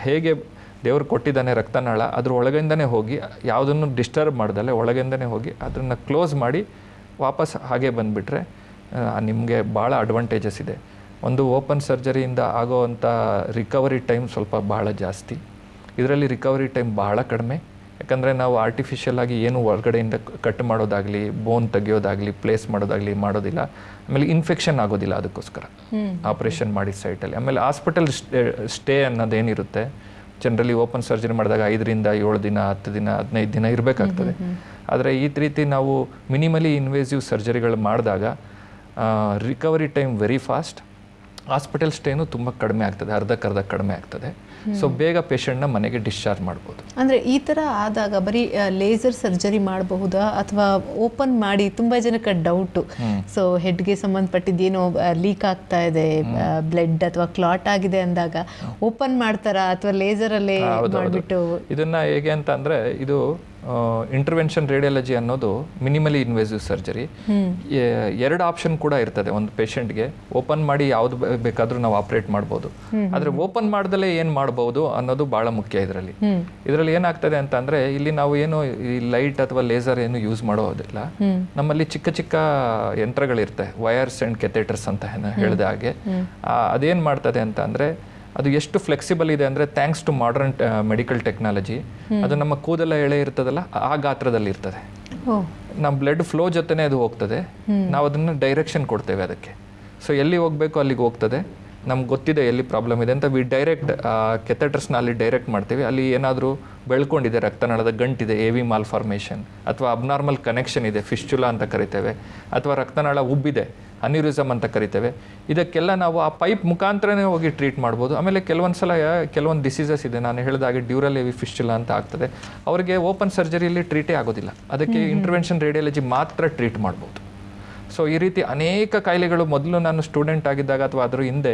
S2: ಹೇಗೆ ದೇವರು ಕೊಟ್ಟಿದ್ದಾನೆ ರಕ್ತನಾಳ, ಅದ್ರ ಒಳಗಿಂದನೇ ಹೋಗಿ ಯಾವುದನ್ನು ಡಿಸ್ಟರ್ಬ್ ಮಾಡ್ದಲ್ಲೇ ಒಳಗಿಂದನೇ ಹೋಗಿ ಅದನ್ನು ಕ್ಲೋಸ್ ಮಾಡಿ ವಾಪಸ್ ಹಾಗೆ ಬಂದುಬಿಟ್ರೆ ನಿಮಗೆ ಭಾಳ ಅಡ್ವಾಂಟೇಜಸ್ ಇದೆ. ಒಂದು ಓಪನ್ ಸರ್ಜರಿಯಿಂದ ಆಗೋವಂಥ ರಿಕವರಿ ಟೈಮ್ ಸ್ವಲ್ಪ ಭಾಳ ಜಾಸ್ತಿ. ಇದರಲ್ಲಿ ರಿಕವರಿ ಟೈಮ್ ಭಾಳ ಕಡಿಮೆ. ಯಾಕಂದರೆ ನಾವು ಆರ್ಟಿಫಿಷಿಯಲ್ ಆಗಿ ಏನು ಹೊರಗಡೆಯಿಂದ ಕಟ್ ಮಾಡೋದಾಗಲಿ, ಬೋನ್ ತೆಗೆಯೋದಾಗಲಿ, ಪ್ಲೇಸ್ ಮಾಡೋದಾಗಲಿ ಮಾಡೋದಿಲ್ಲ. ಆಮೇಲೆ ಇನ್ಫೆಕ್ಷನ್ ಆಗೋದಿಲ್ಲ, ಅದಕ್ಕೋಸ್ಕರ ಆಪ್ರೇಷನ್ ಮಾಡಿದ ಸೈಟಲ್ಲಿ. ಆಮೇಲೆ ಹಾಸ್ಪಿಟಲ್ ಸ್ಟೇ ಅನ್ನೋದೇನಿರುತ್ತೆ, ಜನರಲಿ ಓಪನ್ ಸರ್ಜರಿ ಮಾಡಿದಾಗ 5-7 ದಿನ, 10 ದಿನ, 15 ದಿನ ಇರಬೇಕಾಗ್ತದೆ. ಆದರೆ ಈ ರೀತಿ ನಾವು ಮಿನಿಮಲಿ ಇನ್ವೇಸಿವ್ ಸರ್ಜರಿಗಳು ಮಾಡಿದಾಗ recovery time very fast, hospital ಸ್ಟೇನು ತುಂಬ ಕಡಿಮೆ ಆಗ್ತದೆ, ಅರ್ಧಕ್ಕರ್ಧ ಕಡಿಮೆ ಆಗ್ತದೆ. ಸೊ ಬೇಗ ಪೇಷಂಟ್ನ ಮನೆಗೆ ಡಿಸ್ಚಾರ್ಜ್ ಮಾಡ್ಬೋದು.
S1: ಅಂದರೆ ಈ ಥರ ಆದಾಗ ಬರೀ ಲೇಸರ್ ಸರ್ಜರಿ ಮಾಡಬಹುದಾ ಅಥವಾ ಓಪನ್ ಮಾಡಿ, ತುಂಬ ಜನಕ್ಕೆ ಡೌಟು, ಸೊ ಹೆಡ್ಗೆ ಸಂಬಂಧಪಟ್ಟಿದ್ದೇನೋ ಲೀಕ್ ಆಗ್ತಾ ಇದೆ, ಬ್ಲಡ್ ಅಥವಾ ಕ್ಲಾಟ್ ಆಗಿದೆ ಅಂದಾಗ ಓಪನ್ ಮಾಡ್ತಾರಾ ಅಥವಾ ಲೇಸರಲ್ಲೇ ಮಾಡಿಬಿಟ್ಟು?
S2: ಇದನ್ನು ಹೇಗೆ ಅಂತ ಅಂದರೆ, ಇದು ಇಂಟರ್ವೆನ್ಷನ್ ರೇಡಿಯಾಲಜಿ ಅನ್ನೋದು ಮಿನಿಮಲಿ ಇನ್ವೇಸಿವ್ ಸರ್ಜರಿ. 2 ಆಪ್ಷನ್ ಕೂಡ ಇರ್ತದೆ ಒಂದು ಪೇಷಂಟ್ಗೆ. ಓಪನ್ ಮಾಡಿ ಯಾವ್ದು ಬೇಕಾದರೂ ನಾವು ಆಪ್ರೇಟ್ ಮಾಡ್ಬೋದು. ಆದರೆ ಓಪನ್ ಮಾಡ್ದಲೇ ಏನು ಮಾಡ್ಬೋದು ಅನ್ನೋದು ಭಾಳ ಮುಖ್ಯ. ಇದರಲ್ಲಿ ಏನಾಗ್ತದೆ ಅಂತ ಅಂದರೆ, ಇಲ್ಲಿ ನಾವು ಏನು ಈ ಲೈಟ್ ಅಥವಾ ಲೇಸರ್ ಏನು ಯೂಸ್ ಮಾಡೋದಿಲ್ಲ. ನಮ್ಮಲ್ಲಿ ಚಿಕ್ಕ ಚಿಕ್ಕ ಯಂತ್ರಗಳಿರ್ತವೆ, ವಯರ್ಸ್ ಆ್ಯಂಡ್ ಕೆಥೆಟರ್ಸ್ ಅಂತ ಹೇಳಿದ ಹಾಗೆ. ಅದೇನು ಮಾಡ್ತದೆ ಅಂತ ಅಂದರೆ, ಅದು ಎಷ್ಟು ಫ್ಲೆಕ್ಸಿಬಲ್ ಇದೆ ಅಂದರೆ, thanks to modern medical technology, ಅದು ನಮ್ಮ ಕೂದಲ ಎಳೆ ಇರ್ತದಲ್ಲ ಆ ಗಾತ್ರದಲ್ಲಿ ಇರ್ತದೆ. ನಮ್ಮ ಬ್ಲಡ್ ಫ್ಲೋ ಜೊತೆನೇ ಅದು ಹೋಗ್ತದೆ. ನಾವು ಅದನ್ನು ಡೈರೆಕ್ಷನ್ ಕೊಡ್ತೇವೆ ಅದಕ್ಕೆ. ಸೊ ಎಲ್ಲಿ ಹೋಗಬೇಕು ಅಲ್ಲಿಗೆ ಹೋಗ್ತದೆ. ನಮ್ಗೆ ಗೊತ್ತಿದೆ ಎಲ್ಲಿ ಪ್ರಾಬ್ಲಮ್ ಇದೆ ಅಂತ. ಡೈರೆಕ್ಟ್ ಕೆಥೆಟರ್ಸ್ನ ಅಲ್ಲಿ ಡೈರೆಕ್ಟ್ ಮಾಡ್ತೀವಿ. ಅಲ್ಲಿ ಏನಾದರೂ ಬೆಳ್ಕೊಂಡಿದೆ, ರಕ್ತನಾಳದ ಗಂಟಿದೆ, AV ಮಾಲ್ಫಾರ್ಮೇಷನ್, ಅಥವಾ ಅಬ್ನಾರ್ಮಲ್ ಕನೆಕ್ಷನ್ ಇದೆ, ಫಿಸ್ಚುಲಾ ಅಂತ ಕರಿತೇವೆ, ಅಥವಾ ರಕ್ತನಾಳ ಉಬ್ಬಿದೆ, ಅನ್ಯೂರಿಸಮ್ ಅಂತ ಕರಿತೇವೆ, ಇದಕ್ಕೆಲ್ಲ ನಾವು ಆ ಪೈಪ್ ಮುಖಾಂತರನೇ ಹೋಗಿ ಟ್ರೀಟ್ ಮಾಡ್ಬೋದು. ಆಮೇಲೆ ಕೆಲವೊಂದು ಡಿಸೀಸಸ್ ಇದೆ, ನಾನು ಹೇಳಿದಾಗೆ ಡ್ಯೂರಲ್ AV ಫಿಸ್ಚುಲಾ ಅಂತ ಆಗ್ತದೆ. ಅವರಿಗೆ ಓಪನ್ ಸರ್ಜರಿಯಲ್ಲಿ ಟ್ರೀಟೇ ಆಗೋದಿಲ್ಲ. ಅದಕ್ಕೆ ಇಂಟರ್ವೆನ್ಷನ್ ರೇಡಿಯಾಲಜಿ ಮಾತ್ರ ಟ್ರೀಟ್ ಮಾಡ್ಬೋದು. ಸೊ ಈ ರೀತಿ ಅನೇಕ ಕಾಯಿಲೆಗಳು, ಮೊದಲು ನಾನು ಸ್ಟೂಡೆಂಟ್ ಆಗಿದ್ದಾಗ ಅಥವಾ ಅದ್ರ ಹಿಂದೆ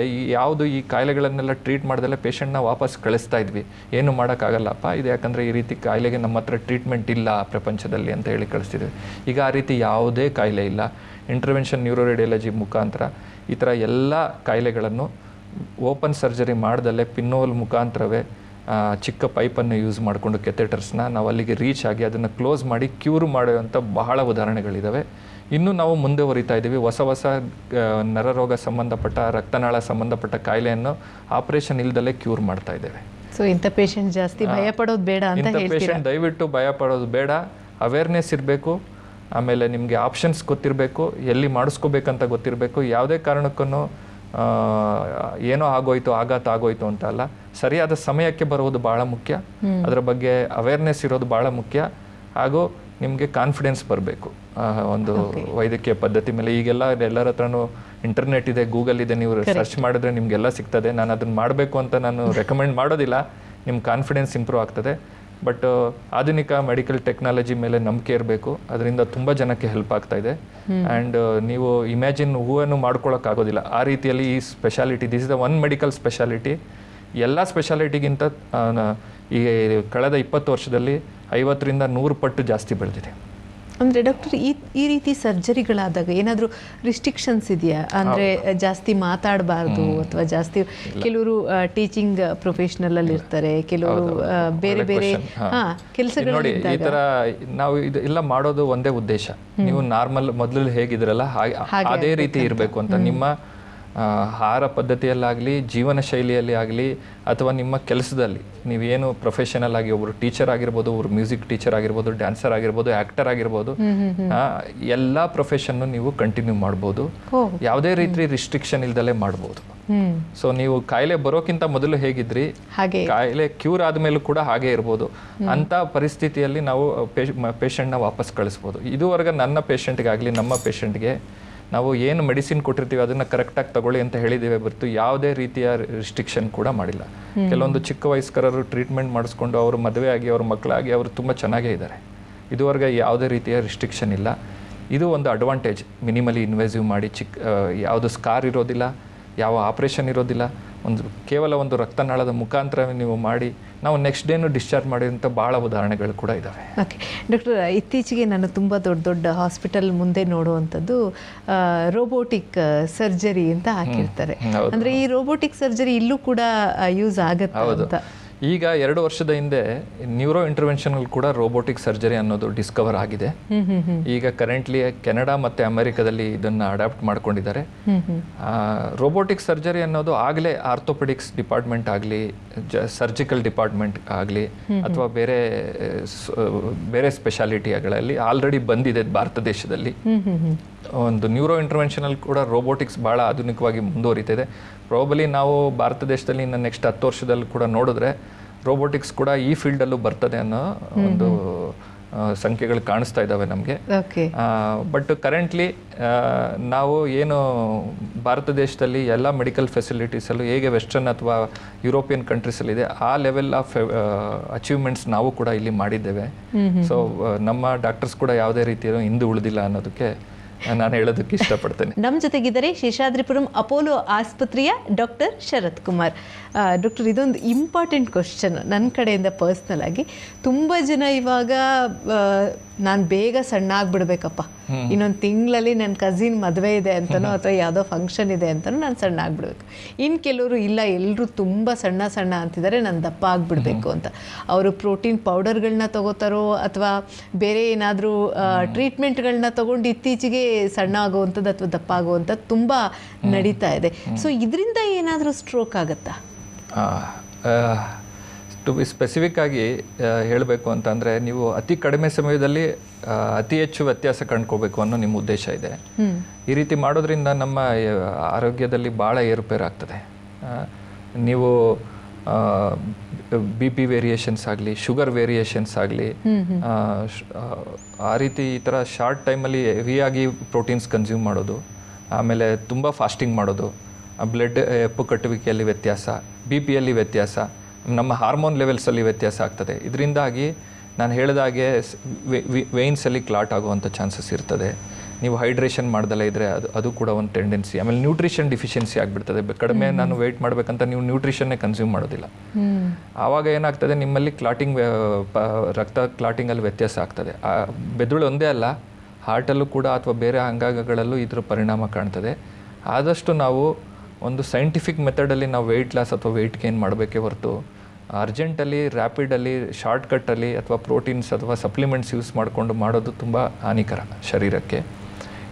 S2: ಈ ಕಾಯಿಲೆಗಳನ್ನೆಲ್ಲ ಟ್ರೀಟ್ ಮಾಡ್ದಲ್ಲೇ ಪೇಷಂಟ್ನ ವಾಪಸ್ ಕಳಿಸ್ತಾ ಇದ್ವಿ. ಏನು ಮಾಡೋಕ್ಕಾಗಲ್ಲಪ್ಪ ಇದು, ಯಾಕಂದರೆ ಈ ರೀತಿ ಕಾಯಿಲೆಗೆ ನಮ್ಮ ಹತ್ರ ಟ್ರೀಟ್ಮೆಂಟ್ ಇಲ್ಲ ಪ್ರಪಂಚದಲ್ಲಿ ಅಂತ ಹೇಳಿ ಕಳಿಸ್ತಿದ್ವಿ. ಈಗ ಆ ರೀತಿ ಯಾವುದೇ ಕಾಯಿಲೆ ಇಲ್ಲ. ಇಂಟರ್ವೆನ್ಷನ್ ನ್ಯೂರೋ ರೇಡಿಯಾಲಜಿ ಮುಖಾಂತರ ಈ ಥರ ಎಲ್ಲ ಕಾಯಿಲೆಗಳನ್ನು ಓಪನ್ ಸರ್ಜರಿ ಮಾಡ್ದಲ್ಲೇ ಪಿನ್ನೋಲ್ ಮುಖಾಂತರವೇ ಚಿಕ್ಕ ಪೈಪನ್ನು ಯೂಸ್ ಮಾಡಿಕೊಂಡು ಕೆಥೆಟರ್ಸ್ನ ನಾವು ಅಲ್ಲಿಗೆ ರೀಚ್ ಆಗಿ ಅದನ್ನು ಕ್ಲೋಸ್ ಮಾಡಿ ಕ್ಯೂರ್ ಮಾಡುವಂಥ ಬಹಳ ಉದಾಹರಣೆಗಳಿದ್ದಾವೆ. ಇನ್ನೂ ನಾವು ಮುಂದುವರಿತಾ ಇದ್ದೀವಿ. ಹೊಸ ನರರೋಗ ಸಂಬಂಧಪಟ್ಟ, ರಕ್ತನಾಳ ಸಂಬಂಧಪಟ್ಟ ಕಾಯಿಲೆಯನ್ನು ಆಪರೇಷನ್ ಇಲ್ದಲ್ಲೇ ಕ್ಯೂರ್ ಮಾಡ್ತಾ ಇದ್ದೇವೆ.
S1: ಸೊ ಇಂಥ ಪೇಷಂಟ್ ಜಾಸ್ತಿ ಭಯ ಪಡೋದು ಬೇಡ ಅಂತ ಹೇಳ್ತೀರಾ?
S2: ಪೇಷಂಟ್ ದಯವಿಟ್ಟು ಭಯ ಪಡೋದು ಬೇಡ. ಅವೇರ್ನೆಸ್ ಇರಬೇಕು. ಆಮೇಲೆ ನಿಮಗೆ ಆಪ್ಷನ್ಸ್ ಗೊತ್ತಿರಬೇಕು, ಎಲ್ಲಿ ಮಾಡಿಸ್ಕೋಬೇಕಂತ ಗೊತ್ತಿರಬೇಕು. ಯಾವುದೇ ಕಾರಣಕ್ಕೂ ಏನೋ ಆಗೋಯ್ತು, ಆಘಾತ ಆಗೋಯ್ತು ಅಂತ ಅಲ್ಲ, ಸರಿಯಾದ ಸಮಯಕ್ಕೆ ಬರುವುದು ಭಾಳ ಮುಖ್ಯ. ಅದರ ಬಗ್ಗೆ ಅವೇರ್ನೆಸ್ ಇರೋದು ಭಾಳ ಮುಖ್ಯ. ಹಾಗೂ ನಿಮಗೆ ಕಾನ್ಫಿಡೆನ್ಸ್ ಬರಬೇಕು ಒಂದು ವೈದ್ಯಕೀಯ ಪದ್ಧತಿ ಮೇಲೆ. ಈಗೆಲ್ಲ ಎಲ್ಲರ ಹತ್ರನೂ ಇಂಟರ್ನೆಟ್ ಇದೆ, ಗೂಗಲ್ ಇದೆ, ನೀವು ಸರ್ಚ್ ಮಾಡಿದ್ರೆ ನಿಮಗೆಲ್ಲ ಸಿಗ್ತದೆ. ನಾನು ಅದನ್ನು ಮಾಡಬೇಕು ಅಂತ ನಾನು ರೆಕಮೆಂಡ್ ಮಾಡೋದಿಲ್ಲ. ನಿಮ್ಮ ಕಾನ್ಫಿಡೆನ್ಸ್ ಇಂಪ್ರೂವ್ ಆಗ್ತದೆ. ಬಟ್ ಆಧುನಿಕ ಮೆಡಿಕಲ್ ಟೆಕ್ನಾಲಜಿ ಮೇಲೆ ನಂಬಿಕೆ ಇರಬೇಕು. ಅದರಿಂದ ತುಂಬ ಜನಕ್ಕೆ ಹೆಲ್ಪ್ ಆಗ್ತಾ ಇದೆ. ಆ್ಯಂಡ್ ನೀವು ಇಮ್ಯಾಜಿನ್ ಹೂವನ್ನು ಮಾಡ್ಕೊಳ್ಳೋಕ್ಕಾಗೋದಿಲ್ಲ ಆ ರೀತಿಯಲ್ಲಿ ಈ speciality, this is the one medical speciality. ಎಲ್ಲ ಸ್ಪೆಷಾಲಿಟಿಗಿಂತ ಈ ಕಳೆದ 20 ವರ್ಷದಲ್ಲಿ 50-100 ಪಟ್ಟು ಜಾಸ್ತಿ ಬೆಳೆದಿದೆ.
S1: ಅಂದರೆ ಡಾಕ್ಟರ್ ಈ ರೀತಿ ಸರ್ಜರಿಗಳಾದಾಗ ಏನಾದರೂ ರಿಸ್ಟ್ರಿಕ್ಷನ್ಸ್ ಇದೆಯಾ? ಅಂದರೆ ಜಾಸ್ತಿ ಮಾತಾಡಬಾರ್ದು ಅಥವಾ ಜಾಸ್ತಿ ಕೆಲವರು ಟೀಚಿಂಗ್ ಪ್ರೊಫೆಷನಲ್ ಇರ್ತಾರೆ, ಕೆಲವರು ಬೇರೆ ಬೇರೆ ಕೆಲಸಗಳು
S2: ನೋಡಿ. ಈ ತರ ನಾವು ಇದು ಎಲ್ಲ ಮಾಡೋದು ಒಂದೇ ಉದ್ದೇಶ, ನೀವು ನಾರ್ಮಲ್ ಮೊದಲು ಹೇಗಿದ್ರಲ್ಲ ಅದೇ ರೀತಿ ಇರಬೇಕು ಅಂತ. ನಿಮ್ಮ ಆಹಾರ ಪದ್ಧತಿಯಲ್ಲಾಗಲಿ, ಜೀವನ ಶೈಲಿಯಲ್ಲಿ ಆಗಲಿ, ಅಥವಾ ನಿಮ್ಮ ಕೆಲಸದಲ್ಲಿ ನೀವೇನು ಪ್ರೊಫೆಷನಲ್ ಆಗಿ ಒಬ್ಬರು ಟೀಚರ್ ಆಗಿರ್ಬೋದು, ಒಬ್ರು ಮ್ಯೂಸಿಕ್ ಟೀಚರ್ ಆಗಿರ್ಬೋದು, ಡ್ಯಾನ್ಸರ್ ಆಗಿರ್ಬೋದು, ಆ್ಯಕ್ಟರ್ ಆಗಿರ್ಬೋದು, ಎಲ್ಲ ಪ್ರೊಫೆಷನ್ನು ನೀವು ಕಂಟಿನ್ಯೂ ಮಾಡ್ಬೋದು. ಯಾವುದೇ ರೀತಿ ರಿಸ್ಟ್ರಿಕ್ಷನ್ ಇಲ್ದಲೇ ಮಾಡ್ಬೋದು. ಸೊ ನೀವು ಕಾಯಿಲೆ ಬರೋಕ್ಕಿಂತ ಮೊದಲು ಹೇಗಿದ್ರಿ, ಕಾಯಿಲೆ ಕ್ಯೂರ್ ಆದ್ಮೇಲೂ ಕೂಡ ಹಾಗೆ ಇರ್ಬೋದು. ಅಂತ ಪರಿಸ್ಥಿತಿಯಲ್ಲಿ ನಾವು ಪೇಷಂಟ್ನ ವಾಪಸ್ ಕಳಿಸ್ಬೋದು. ಇದುವರೆಗೆ ನನ್ನ ಪೇಷಂಟ್ಗಾಗಲಿ, ನಮ್ಮ ಪೇಷಂಟ್ಗೆ ನಾವು ಏನು ಮೆಡಿಸಿನ್ ಕೊಟ್ಟಿರ್ತೀವಿ ಅದನ್ನು ಕರೆಕ್ಟಾಗಿ ತಗೊಳ್ಳಿ ಅಂತ ಹೇಳಿದ್ದೀವಿ ಹೊರತು ಯಾವುದೇ ರೀತಿಯ ರಿಸ್ಟ್ರಿಕ್ಷನ್ ಕೂಡ ಮಾಡಿಲ್ಲ. ಕೆಲವೊಂದು ಚಿಕ್ಕ ವಯಸ್ಕರರು ಟ್ರೀಟ್ಮೆಂಟ್ ಮಾಡಿಸ್ಕೊಂಡು ಅವರು ಮದುವೆ ಆಗಿ ಅವ್ರ ಮಕ್ಕಳಾಗಿ ಅವರು ತುಂಬ ಚೆನ್ನಾಗೇ ಇದ್ದಾರೆ. ಇದುವರೆಗೆ ಯಾವುದೇ ರೀತಿಯ ರಿಸ್ಟ್ರಿಕ್ಷನ್ ಇಲ್ಲ. ಇದು ಒಂದು ಅಡ್ವಾಂಟೇಜ್. ಮಿನಿಮಲಿ ಇನ್ವೆಸಿವ್ ಮಾಡಿ ಯಾವುದು ಸ್ಕಾರ್ ಇರೋದಿಲ್ಲ, ಯಾವ ಆಪ್ರೇಷನ್ ಇರೋದಿಲ್ಲ, ಕೇವಲ ಒಂದು ರಕ್ತನಾಳದ ಮುಖಾಂತರ ನೀವು ಮಾಡಿ ನಾವು ನೆಕ್ಸ್ಟ್ ಡೇನು ಡಿಸ್ಚಾರ್ಜ್ ಮಾಡಿದಂಥ ಭಾಳ ಉದಾಹರಣೆಗಳು ಕೂಡ ಇದ್ದಾವೆ.
S1: ಓಕೆ ಡಾಕ್ಟರ್, ಇತ್ತೀಚೆಗೆ ನಾನು ತುಂಬ ದೊಡ್ಡ ದೊಡ್ಡ ಹಾಸ್ಪಿಟಲ್ ಮುಂದೆ ನೋಡುವಂಥದ್ದು ರೋಬೋಟಿಕ್ ಸರ್ಜರಿ ಅಂತ ಹಾಕಿರ್ತಾರೆ. ಅಂದರೆ ಈ ರೋಬೋಟಿಕ್ ಸರ್ಜರಿ ಇಲ್ಲೂ ಕೂಡ ಯೂಸ್ ಆಗುತ್ತೆ ಅಂತ.
S2: ಈಗ 2 ವರ್ಷದ ಹಿಂದೆ ನ್ಯೂರೋ ಇಂಟರ್ವೆನ್ಷನ್ ಕೂಡ ರೋಬೋಟಿಕ್ ಸರ್ಜರಿ ಅನ್ನೋದು ಡಿಸ್ಕವರ್ ಆಗಿದೆ. ಈಗ ಕರೆಂಟ್ಲಿ ಕೆನಡಾ ಮತ್ತು ಅಮೆರಿಕದಲ್ಲಿ ಇದನ್ನು ಅಡಾಪ್ಟ್ ಮಾಡ್ಕೊಂಡಿದ್ದಾರೆ. ರೋಬೋಟಿಕ್ ಸರ್ಜರಿ ಅನ್ನೋದು ಆಗಲೇ ಆರ್ಥೋಪೆಡಿಕ್ಸ್ ಡಿಪಾರ್ಟ್ಮೆಂಟ್ ಆಗಲಿ, ಸರ್ಜಿಕಲ್ ಡಿಪಾರ್ಟ್ಮೆಂಟ್ ಆಗಲಿ, ಅಥವಾ ಬೇರೆ ಸ್ಪೆಷಾಲಿಟಿಗಳಲ್ಲಿ ಆಲ್ರೆಡಿ ಬಂದಿದೆ ಭಾರತ ದೇಶದಲ್ಲಿ. ಒಂದು ನ್ಯೂರೋ ಇಂಟರ್ವೆನ್ಷನಲ್ಲಿ ಕೂಡ ರೋಬೋಟಿಕ್ಸ್ ಭಾಳ ಆಧುನಿಕವಾಗಿ ಮುಂದುವರಿತಿದೆ. ಪ್ರಾಬಲಿ ನಾವು ಭಾರತ ದೇಶದಲ್ಲಿ ಇನ್ನು ನೆಕ್ಸ್ಟ್ 10 ವರ್ಷದಲ್ಲಿ ಕೂಡ ನೋಡಿದ್ರೆ ರೋಬೋಟಿಕ್ಸ್ ಕೂಡ ಈ ಫೀಲ್ಡಲ್ಲೂ ಬರ್ತದೆ ಅನ್ನೋ ಒಂದು ಸಂಖ್ಯೆಗಳು ಕಾಣಿಸ್ತಾ ಇದ್ದಾವೆ ನಮಗೆ. ಬಟ್ ಕರೆಂಟ್ಲಿ ನಾವು ಏನು ಭಾರತ ದೇಶದಲ್ಲಿ ಎಲ್ಲ ಮೆಡಿಕಲ್ ಫೆಸಿಲಿಟೀಸಲ್ಲೂ ಹೇಗೆ ವೆಸ್ಟರ್ನ್ ಅಥವಾ ಯುರೋಪಿಯನ್ ಕಂಟ್ರೀಸಲ್ಲಿದೆ ಆ ಲೆವೆಲ್ ಆಫ್ ಅಚೀವ್ಮೆಂಟ್ಸ್ ನಾವು ಕೂಡ ಇಲ್ಲಿ ಮಾಡಿದ್ದೇವೆ. ಸೊ ನಮ್ಮ ಡಾಕ್ಟರ್ಸ್ ಕೂಡ ಯಾವುದೇ ರೀತಿಯ ಹಿಂದೆ ಉಳಿದಿಲ್ಲ ಅನ್ನೋದಕ್ಕೆ ನಾನು ಹೇಳೋದಕ್ಕೆ ಇಷ್ಟಪಡ್ತೇನೆ.
S1: ನಮ್ಮ ಜೊತೆಗಿದ್ದಾರೆ ಶೇಷಾದ್ರಿಪುರಂ ಅಪೋಲೋ ಆಸ್ಪತ್ರೆಯ ಡಾಕ್ಟರ್ ಶರತ್ ಕುಮಾರ್. ಡಾಕ್ಟರ್, ಇದೊಂದು ಇಂಪಾರ್ಟೆಂಟ್ ಕ್ವಶನ್ ನನ್ನ ಕಡೆಯಿಂದ ಪರ್ಸ್ನಲ್ ಆಗಿ. ತುಂಬ ಜನ ಇವಾಗ ನಾನು ಬೇಗ ಸಣ್ಣ ಆಗ್ಬಿಡ್ಬೇಕಪ್ಪ, ಇನ್ನೊಂದು ತಿಂಗಳಲ್ಲಿ ನನ್ನ ಕಸಿನ್ ಮದುವೆ ಇದೆ ಅಂತನೋ ಅಥವಾ ಯಾವುದೋ ಫಂಕ್ಷನ್ ಇದೆ ಅಂತನೋ ನಾನು ಸಣ್ಣ ಆಗ್ಬಿಡ್ಬೇಕು. ಇನ್ನು ಕೆಲವರು ಇಲ್ಲ, ಎಲ್ಲರೂ ತುಂಬ ಸಣ್ಣ ಸಣ್ಣ ಅಂತಿದ್ದಾರೆ, ನಾನು ದಪ್ಪ ಆಗಿಬಿಡ್ಬೇಕು ಅಂತ. ಅವರು ಪ್ರೋಟೀನ್ ಪೌಡರ್ಗಳನ್ನ ತಗೋತಾರೋ ಅಥವಾ ಬೇರೆ ಏನಾದರೂ ಟ್ರೀಟ್ಮೆಂಟ್ಗಳನ್ನ ತಗೊಂಡು ಇತ್ತೀಚೆಗೆ ಸಣ್ಣ ಆಗುವಂಥದ್ದು ಅಥವಾ ದಪ್ಪ ಆಗುವಂಥದ್ದು ತುಂಬ ನಡೀತಾ ಇದೆ. ಸೊ ಇದರಿಂದ ಏನಾದರೂ ಸ್ಟ್ರೋಕ್ ಆಗುತ್ತಾ?
S2: ಟು ಬಿ ಸ್ಪೆಸಿಫಿಕ್ ಆಗಿ ಹೇಳಬೇಕು ಅಂತಂದರೆ, ನೀವು ಅತಿ ಕಡಿಮೆ ಸಮಯದಲ್ಲಿ ಅತಿ ಹೆಚ್ಚು ವ್ಯತ್ಯಾಸ ಕಂಡ್ಕೋಬೇಕು ಅನ್ನೋ ನಿಮ್ಮ ಉದ್ದೇಶ ಇದೆ. ಈ ರೀತಿ ಮಾಡೋದ್ರಿಂದ ನಮ್ಮ ಆರೋಗ್ಯದಲ್ಲಿ ಭಾಳ ಏರುಪೇರಾಗ್ತದೆ. ನೀವು BP ವೇರಿಯೇಷನ್ಸ್ ಆಗಲಿ, ಶುಗರ್ ವೇರಿಯೇಷನ್ಸ್ ಆಗಲಿ, ಆ ರೀತಿ ಈ ಥರ ಶಾರ್ಟ್ ಟೈಮಲ್ಲಿ ಹೆವಿಯಾಗಿ ಪ್ರೋಟೀನ್ಸ್ ಕನ್ಸ್ಯೂಮ್ ಮಾಡೋದು, ಆಮೇಲೆ ತುಂಬ ಫಾಸ್ಟಿಂಗ್ ಮಾಡೋದು, ಬ್ಲಡ್ ಹೆಪ್ಪು ಕಟ್ಟುವಿಕೆಯಲ್ಲಿ ವ್ಯತ್ಯಾಸ, BPಯಲ್ಲಿ ವ್ಯತ್ಯಾಸ, ನಮ್ಮ ಹಾರ್ಮೋನ್ ಲೆವೆಲ್ಸಲ್ಲಿ ವ್ಯತ್ಯಾಸ ಆಗ್ತದೆ. ಇದರಿಂದಾಗಿ ನಾನು ಹೇಳಿದಾಗೆ ವೇನ್ಸಲ್ಲಿ ಕ್ಲಾಟ್ ಆಗುವಂಥ ಚಾನ್ಸಸ್ ಇರ್ತದೆ. ನೀವು ಹೈಡ್ರೇಷನ್ ಮಾಡ್ದಲೇ ಇದ್ದರೆ ಅದು ಕೂಡ ಒಂದು ಟೆಂಡೆನ್ಸಿ. ಆಮೇಲೆ ನ್ಯೂಟ್ರಿಷನ್ ಡಿಫಿಷಿಯನ್ಸಿ ಆಗಿಬಿಡ್ತದೆ. ಕಡಿಮೆ ನಾನು ವೆಯ್ಟ್ ಮಾಡಬೇಕಂತ ನೀವು ನ್ಯೂಟ್ರಿಷನ್ನೇ ಕನ್ಸ್ಯೂಮ್ ಮಾಡೋದಿಲ್ಲ. ಆವಾಗ ಏನಾಗ್ತದೆ, ನಿಮ್ಮಲ್ಲಿ ಕ್ಲಾಟಿಂಗ್, ರಕ್ತ ಕ್ಲಾಟಿಂಗಲ್ಲಿ ವ್ಯತ್ಯಾಸ ಆಗ್ತದೆ. ಬೆದುಳು ಒಂದೇ ಅಲ್ಲ, ಹಾರ್ಟಲ್ಲೂ ಕೂಡ ಅಥವಾ ಬೇರೆ ಅಂಗಾಂಗಗಳಲ್ಲೂ ಇದರ ಪರಿಣಾಮ ಕಾಣ್ತದೆ. ಆದಷ್ಟು ನಾವು ಒಂದು ಸೈಂಟಿಫಿಕ್ ಮೆಥಡಲ್ಲಿ ನಾವು ವೆಯ್ಟ್ ಲಾಸ್ ಅಥವಾ ವೆಯ್ಟ್ ಗೇನ್ ಮಾಡಬೇಕೇ ಹೊರತು ಅರ್ಜೆಂಟಲ್ಲಿ, ರ್ಯಾಪಿಡಲ್ಲಿ, ಶಾರ್ಟ್ಕಟ್ಟಲ್ಲಿ ಅಥವಾ ಪ್ರೋಟೀನ್ಸ್ ಅಥವಾ ಸಪ್ಲಿಮೆಂಟ್ಸ್ ಯೂಸ್ ಮಾಡಿಕೊಂಡು ಮಾಡೋದು ತುಂಬ ಹಾನಿಕರ ಶರೀರಕ್ಕೆ.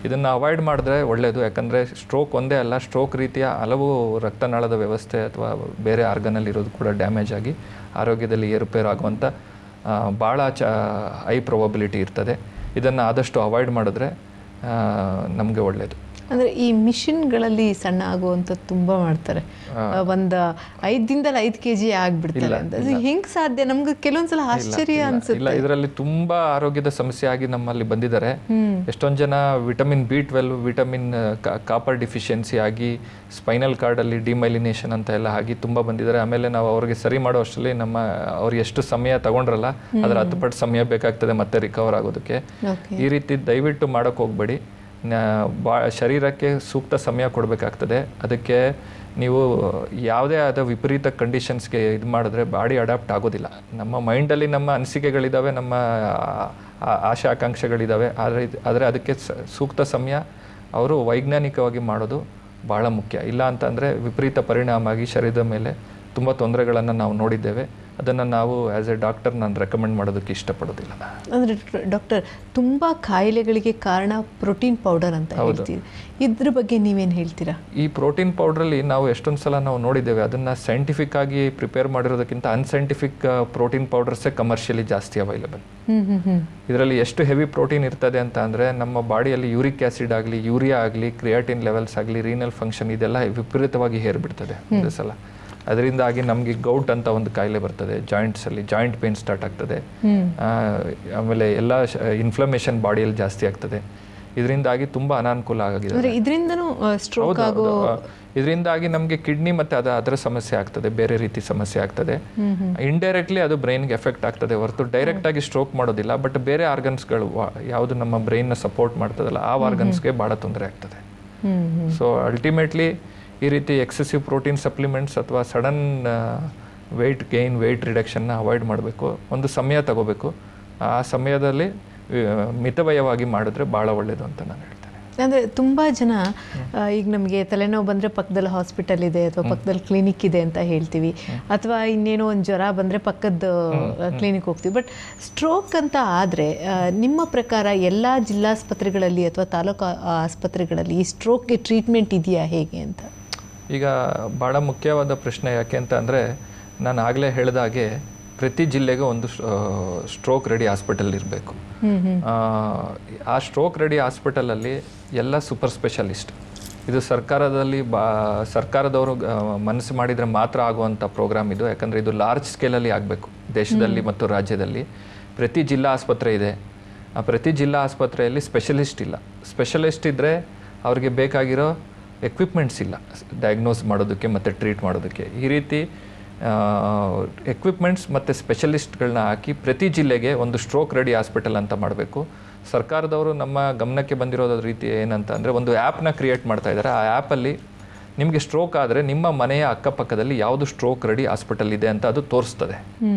S2: ಇದನ್ನು ಅವಾಯ್ಡ್ ಮಾಡಿದ್ರೆ ಒಳ್ಳೆಯದು. ಯಾಕಂದರೆ ಸ್ಟ್ರೋಕ್ ಒಂದೇ ಅಲ್ಲ, ಸ್ಟ್ರೋಕ್ ರೀತಿಯ ಹಲವು ರಕ್ತನಾಳದ ವ್ಯವಸ್ಥೆ ಅಥವಾ ಬೇರೆ ಆರ್ಗನಲ್ಲಿರೋದು ಕೂಡ ಡ್ಯಾಮೇಜ್ ಆಗಿ ಆರೋಗ್ಯದಲ್ಲಿ ಏರುಪೇರಾಗುವಂಥ ಭಾಳ ಹೈ ಪ್ರೊಬಬಿಲಿಟಿ ಇರ್ತದೆ. ಇದನ್ನು ಆದಷ್ಟು ಅವಾಯ್ಡ್ ಮಾಡಿದ್ರೆ ನಮಗೆ ಒಳ್ಳೆಯದು.
S1: ಅಂದರೆ ಈ ಮಿಷಿನ್ಗಳಲ್ಲಿ ಸಣ್ಣ ಆಗುವಂಥದ್ದು ತುಂಬ ಮಾಡ್ತಾರೆ. ಒಂದು 5 ದಿನದಲ್ಲಿ 5 kg ಆಗಿಬಿಡ್ತಾರೆ ಅಂತ. ಹೆಂಗೆ ಸಾಧ್ಯ? ನಮ್ಗೆ ಕೆಲವೊಂದ್ಸಲ ಆಶ್ಚರ್ಯ ಅನ್ಸುತ್ತೆ.
S2: ಇಲ್ಲ, ಇದರಲ್ಲಿ ತುಂಬ ಆರೋಗ್ಯದ ಸಮಸ್ಯೆ ಆಗಿ ನಮ್ಮಲ್ಲಿ ಬಂದಿದ್ದಾರೆ. ಎಷ್ಟೊಂದು ಜನ vitamin B12, vitamin copper deficiency ಆಗಿ ಸ್ಪೈನಲ್ ಕಾರ್ಡಲ್ಲಿ ಡಿಮೈಲಿನೇಷನ್ ಅಂತ ಎಲ್ಲ ಆಗಿ ತುಂಬ ಬಂದಿದ್ದಾರೆ. ಆಮೇಲೆ ನಾವು ಅವ್ರಿಗೆ ಸರಿ ಮಾಡೋ ಅಷ್ಟರಲ್ಲಿ ಅವ್ರು ಎಷ್ಟು ಸಮಯ ತಗೊಂಡ್ರಲ್ಲ ಅದರ 10 ಪಟ್ಟು ಸಮಯ ಬೇಕಾಗ್ತದೆ ಮತ್ತೆ ರಿಕವರ್ ಆಗೋದಕ್ಕೆ. ಈ ರೀತಿ ದಯವಿಟ್ಟು ಮಾಡೋಕ್ಕೆ ಹೋಗಬೇಡಿ. ಶರೀರಕ್ಕೆ ಸೂಕ್ತ ಸಮಯ ಕೊಡಬೇಕಾಗ್ತದೆ. ಅದಕ್ಕೆ ನೀವು ಯಾವುದೇ ಆದ ವಿಪರೀತ ಕಂಡೀಷನ್ಸ್ಗೆ ಇದು ಮಾಡಿದ್ರೆ ಬಾಡಿ ಅಡಾಪ್ಟ್ ಆಗೋದಿಲ್ಲ. ನಮ್ಮ ಮೈಂಡಲ್ಲಿ ನಮ್ಮ ಅನಿಸಿಕೆಗಳಿದ್ದಾವೆ, ನಮ್ಮ ಆಶಾ ಆಕಾಂಕ್ಷೆಗಳಿದ್ದಾವೆ, ಆದರೆ ಅದಕ್ಕೆ ಸೂಕ್ತ ಸಮಯ ಅವರು ವೈಜ್ಞಾನಿಕವಾಗಿ ಮಾಡೋದು ಭಾಳ ಮುಖ್ಯ. ಇಲ್ಲ ಅಂತಂದರೆ ವಿಪರೀತ ಪರಿಣಾಮ ಆಗಿ ಶರೀರದ ಮೇಲೆ ತುಂಬ ತೊಂದರೆಗಳನ್ನು ನಾವು ನೋಡಿದ್ದೇವೆ. ಅದನ್ನು ನಾವು ಆ್ಯಸ್ ಎ ಡಾಕ್ಟರ್ ನಾನು ರೆಕಮೆಂಡ್ ಮಾಡೋದಕ್ಕೆ ಇಷ್ಟಪಡೋದಿಲ್ಲ.
S1: ಅಂದರೆ ಡಾಕ್ಟರ್, ತುಂಬ ಕಾಯಿಲೆಗಳಿಗೆ ಕಾರಣ ಪ್ರೋಟೀನ್ ಪೌಡರ್ ಅಂತ ಹೇಳ್ತೀವಿ, ಇದ್ರ ಬಗ್ಗೆ ನೀವೇನು ಹೇಳ್ತೀರಾ?
S2: ಈ ಪ್ರೋಟೀನ್ ಪೌಡ್ರಲ್ಲಿ ನಾವು ಎಷ್ಟೊಂದು ಸಲ ನಾವು ನೋಡಿದ್ದೇವೆ, ಅದನ್ನು ಸೈಂಟಿಫಿಕ್ ಆಗಿ ಪ್ರಿಪೇರ್ ಮಾಡಿರೋದಕ್ಕಿಂತ ಅನ್ಸೈಂಟಿಫಿಕ್ ಪ್ರೋಟೀನ್ ಪೌಡರ್ಸೇ ಕಮರ್ಷಿಯಲಿ ಜಾಸ್ತಿ ಅವೈಲೇಬಲ್. ಇದರಲ್ಲಿ ಎಷ್ಟು ಹೆವಿ ಪ್ರೋಟೀನ್ ಇರ್ತದೆ ಅಂತ ಅಂದರೆ ನಮ್ಮ ಬಾಡಿಯಲ್ಲಿ ಯೂರಿಕ್ ಆ್ಯಸಿಡ್ ಆಗಲಿ, ಯೂರಿಯಾ ಆಗಲಿ, ಕ್ರಿಯಾಟಿನ್ ಲೆವೆಲ್ಸ್ ಆಗಲಿ, ರೀನಲ್ ಫಂಕ್ಷನ್ ಇದೆಲ್ಲ ವಿಪರೀತವಾಗಿ ಹೇರ್ಬಿಡ್ತದೆ ಒಂದು ಸಲ. ಅದರಿಂದಾಗಿ ನಮಗೆ ಗೌಟ್ ಅಂತ ಒಂದು ಕಾಯಿಲೆ ಬರ್ತದೆ, ಜಾಯಿಂಟ್ಸಲ್ಲಿ ಜಾಯಿಂಟ್ ಪೇನ್ ಸ್ಟಾರ್ಟ್ ಆಗ್ತದೆ. ಆಮೇಲೆ ಎಲ್ಲ ಇನ್ಫ್ಲಮೇಷನ್ ಬಾಡಿಯಲ್ಲಿ ಜಾಸ್ತಿ ಆಗ್ತದೆ. ಇದರಿಂದಾಗಿ ತುಂಬ ಅನಾನುಕೂಲ ಆಗಿದೆ. ಇದರಿಂದಾಗಿ ನಮಗೆ ಕಿಡ್ನಿ ಮತ್ತು ಅದರ ಸಮಸ್ಯೆ ಆಗ್ತದೆ, ಬೇರೆ ರೀತಿ ಸಮಸ್ಯೆ ಆಗ್ತದೆ. ಇಂಡೈರೆಕ್ಟ್ಲಿ ಅದು ಬ್ರೈನ್ಗೆ ಎಫೆಕ್ಟ್ ಆಗ್ತದೆ ಹೊರತು ಡೈರೆಕ್ಟಾಗಿ ಸ್ಟ್ರೋಕ್ ಮಾಡೋದಿಲ್ಲ. ಬಟ್ ಬೇರೆ ಆರ್ಗನ್ಸ್ಗಳು ಯಾವುದು ನಮ್ಮ ಬ್ರೈನ್ನ ಸಪೋರ್ಟ್ ಮಾಡ್ತದಲ್ಲ ಆ ಆರ್ಗನ್ಸ್ಗೆ ಭಾಳ ತೊಂದರೆ ಆಗ್ತದೆ. ಸೊ ಅಲ್ಟಿಮೇಟ್ಲಿ ಈ ರೀತಿ ಎಕ್ಸೆಸಿವ್ ಪ್ರೋಟೀನ್ ಸಪ್ಲಿಮೆಂಟ್ಸ್ ಅಥವಾ ಸಡನ್ ವೆಯ್ಟ್ ಗೈನ್, ವೆಯ್ಟ್ ರಿಡಕ್ಷನ್ನ ಅವಾಯ್ಡ್ ಮಾಡಬೇಕು. ಒಂದು ಸಮಯ ತಗೋಬೇಕು. ಆ ಸಮಯದಲ್ಲಿ ಮಿತವ್ಯಯವಾಗಿ ಮಾಡಿದ್ರೆ ಭಾಳ ಒಳ್ಳೆಯದು ಅಂತ ನಾನು ಹೇಳ್ತೇನೆ.
S1: ಅಂದರೆ ತುಂಬ ಜನ ಈಗ ನಮಗೆ ತಲೆನೋವು ಬಂದರೆ ಪಕ್ಕದಲ್ಲಿ ಹಾಸ್ಪಿಟಲ್ ಇದೆ ಅಥವಾ ಪಕ್ಕದಲ್ಲಿ ಕ್ಲಿನಿಕ್ ಇದೆ ಅಂತ ಹೇಳ್ತೀವಿ, ಅಥವಾ ಇನ್ನೇನೋ ಒಂದು ಜ್ವರ ಬಂದರೆ ಪಕ್ಕದ ಕ್ಲಿನಿಕ್ ಹೋಗ್ತೀವಿ. ಬಟ್ ಸ್ಟ್ರೋಕ್ ಅಂತ ಆದರೆ ನಿಮ್ಮ ಪ್ರಕಾರ ಎಲ್ಲ ಜಿಲ್ಲಾಸ್ಪತ್ರೆಗಳಲ್ಲಿ ಅಥವಾ ತಾಲೂಕು ಆಸ್ಪತ್ರೆಗಳಲ್ಲಿ ಈ ಸ್ಟ್ರೋಕ್ಗೆ ಟ್ರೀಟ್ಮೆಂಟ್ ಇದೆಯಾ ಹೇಗೆ ಅಂತ?
S2: ಈಗ ಭಾಳ ಮುಖ್ಯವಾದ ಪ್ರಶ್ನೆ. ಯಾಕೆ ಅಂತ ಅಂದರೆ ನಾನು ಆಗಲೇ ಹೇಳಿದಾಗೆ ಪ್ರತಿ ಜಿಲ್ಲೆಗೆ ಒಂದು ಸ್ಟ್ರೋಕ್ ರೆಡಿ ಹಾಸ್ಪಿಟಲ್ ಇರಬೇಕು. ಆ ಸ್ಟ್ರೋಕ್ ರೆಡಿ ಹಾಸ್ಪಿಟಲಲ್ಲಿ ಎಲ್ಲ ಸೂಪರ್ ಸ್ಪೆಷಲಿಸ್ಟ್. ಇದು ಸರ್ಕಾರದವರು ಮನಸ್ಸು ಮಾಡಿದರೆ ಮಾತ್ರ ಆಗುವಂಥ ಪ್ರೋಗ್ರಾಮ್ ಇದು. ಯಾಕಂದರೆ ಇದು ಲಾರ್ಜ್ ಸ್ಕೇಲಲ್ಲಿ ಆಗಬೇಕು ದೇಶದಲ್ಲಿ ಮತ್ತು ರಾಜ್ಯದಲ್ಲಿ. ಪ್ರತಿ ಜಿಲ್ಲಾ ಆಸ್ಪತ್ರೆ ಇದೆ. ಆ ಪ್ರತಿ ಜಿಲ್ಲಾ ಆಸ್ಪತ್ರೆಯಲ್ಲಿ ಸ್ಪೆಷಲಿಸ್ಟ್ ಇಲ್ಲ. ಸ್ಪೆಷಲಿಸ್ಟ್ ಇದ್ದರೆ ಅವ್ರಿಗೆ ಬೇಕಾಗಿರೋ ಎಕ್ವಿಪ್ಮೆಂಟ್ಸ್ ಇಲ್ಲ ಡಯಾಗ್ನೋಸ್ ಮಾಡೋದಕ್ಕೆ ಮತ್ತು ಟ್ರೀಟ್ ಮಾಡೋದಕ್ಕೆ. ಈ ರೀತಿ ಎಕ್ವಿಪ್ಮೆಂಟ್ಸ್ ಮತ್ತು ಸ್ಪೆಷಲಿಸ್ಟ್ಗಳನ್ನ ಹಾಕಿ ಪ್ರತಿ ಜಿಲ್ಲೆಗೆ ಒಂದು ಸ್ಟ್ರೋಕ್ ರೆಡಿ ಹಾಸ್ಪಿಟಲ್ ಅಂತ ಮಾಡಬೇಕು. ಸರ್ಕಾರದವರು ನಮ್ಮ ಗಮನಕ್ಕೆ ಬಂದಿರೋದ ರೀತಿ ಏನಂತ ಅಂದರೆ ಒಂದು ಆ್ಯಪ್ನ ಕ್ರಿಯೇಟ್ ಮಾಡ್ತಾ ಇದ್ದಾರೆ. ಆ ಆ್ಯಪಲ್ಲಿ ನಿಮಗೆ ಸ್ಟ್ರೋಕ್ ಆದರೆ ನಿಮ್ಮ ಮನೆಯ ಅಕ್ಕಪಕ್ಕದಲ್ಲಿ ಯಾವುದು ಸ್ಟ್ರೋಕ್ ರೆಡಿ ಹಾಸ್ಪಿಟಲ್ ಇದೆ ಅಂತ ಅದು ತೋರಿಸ್ತದೆ.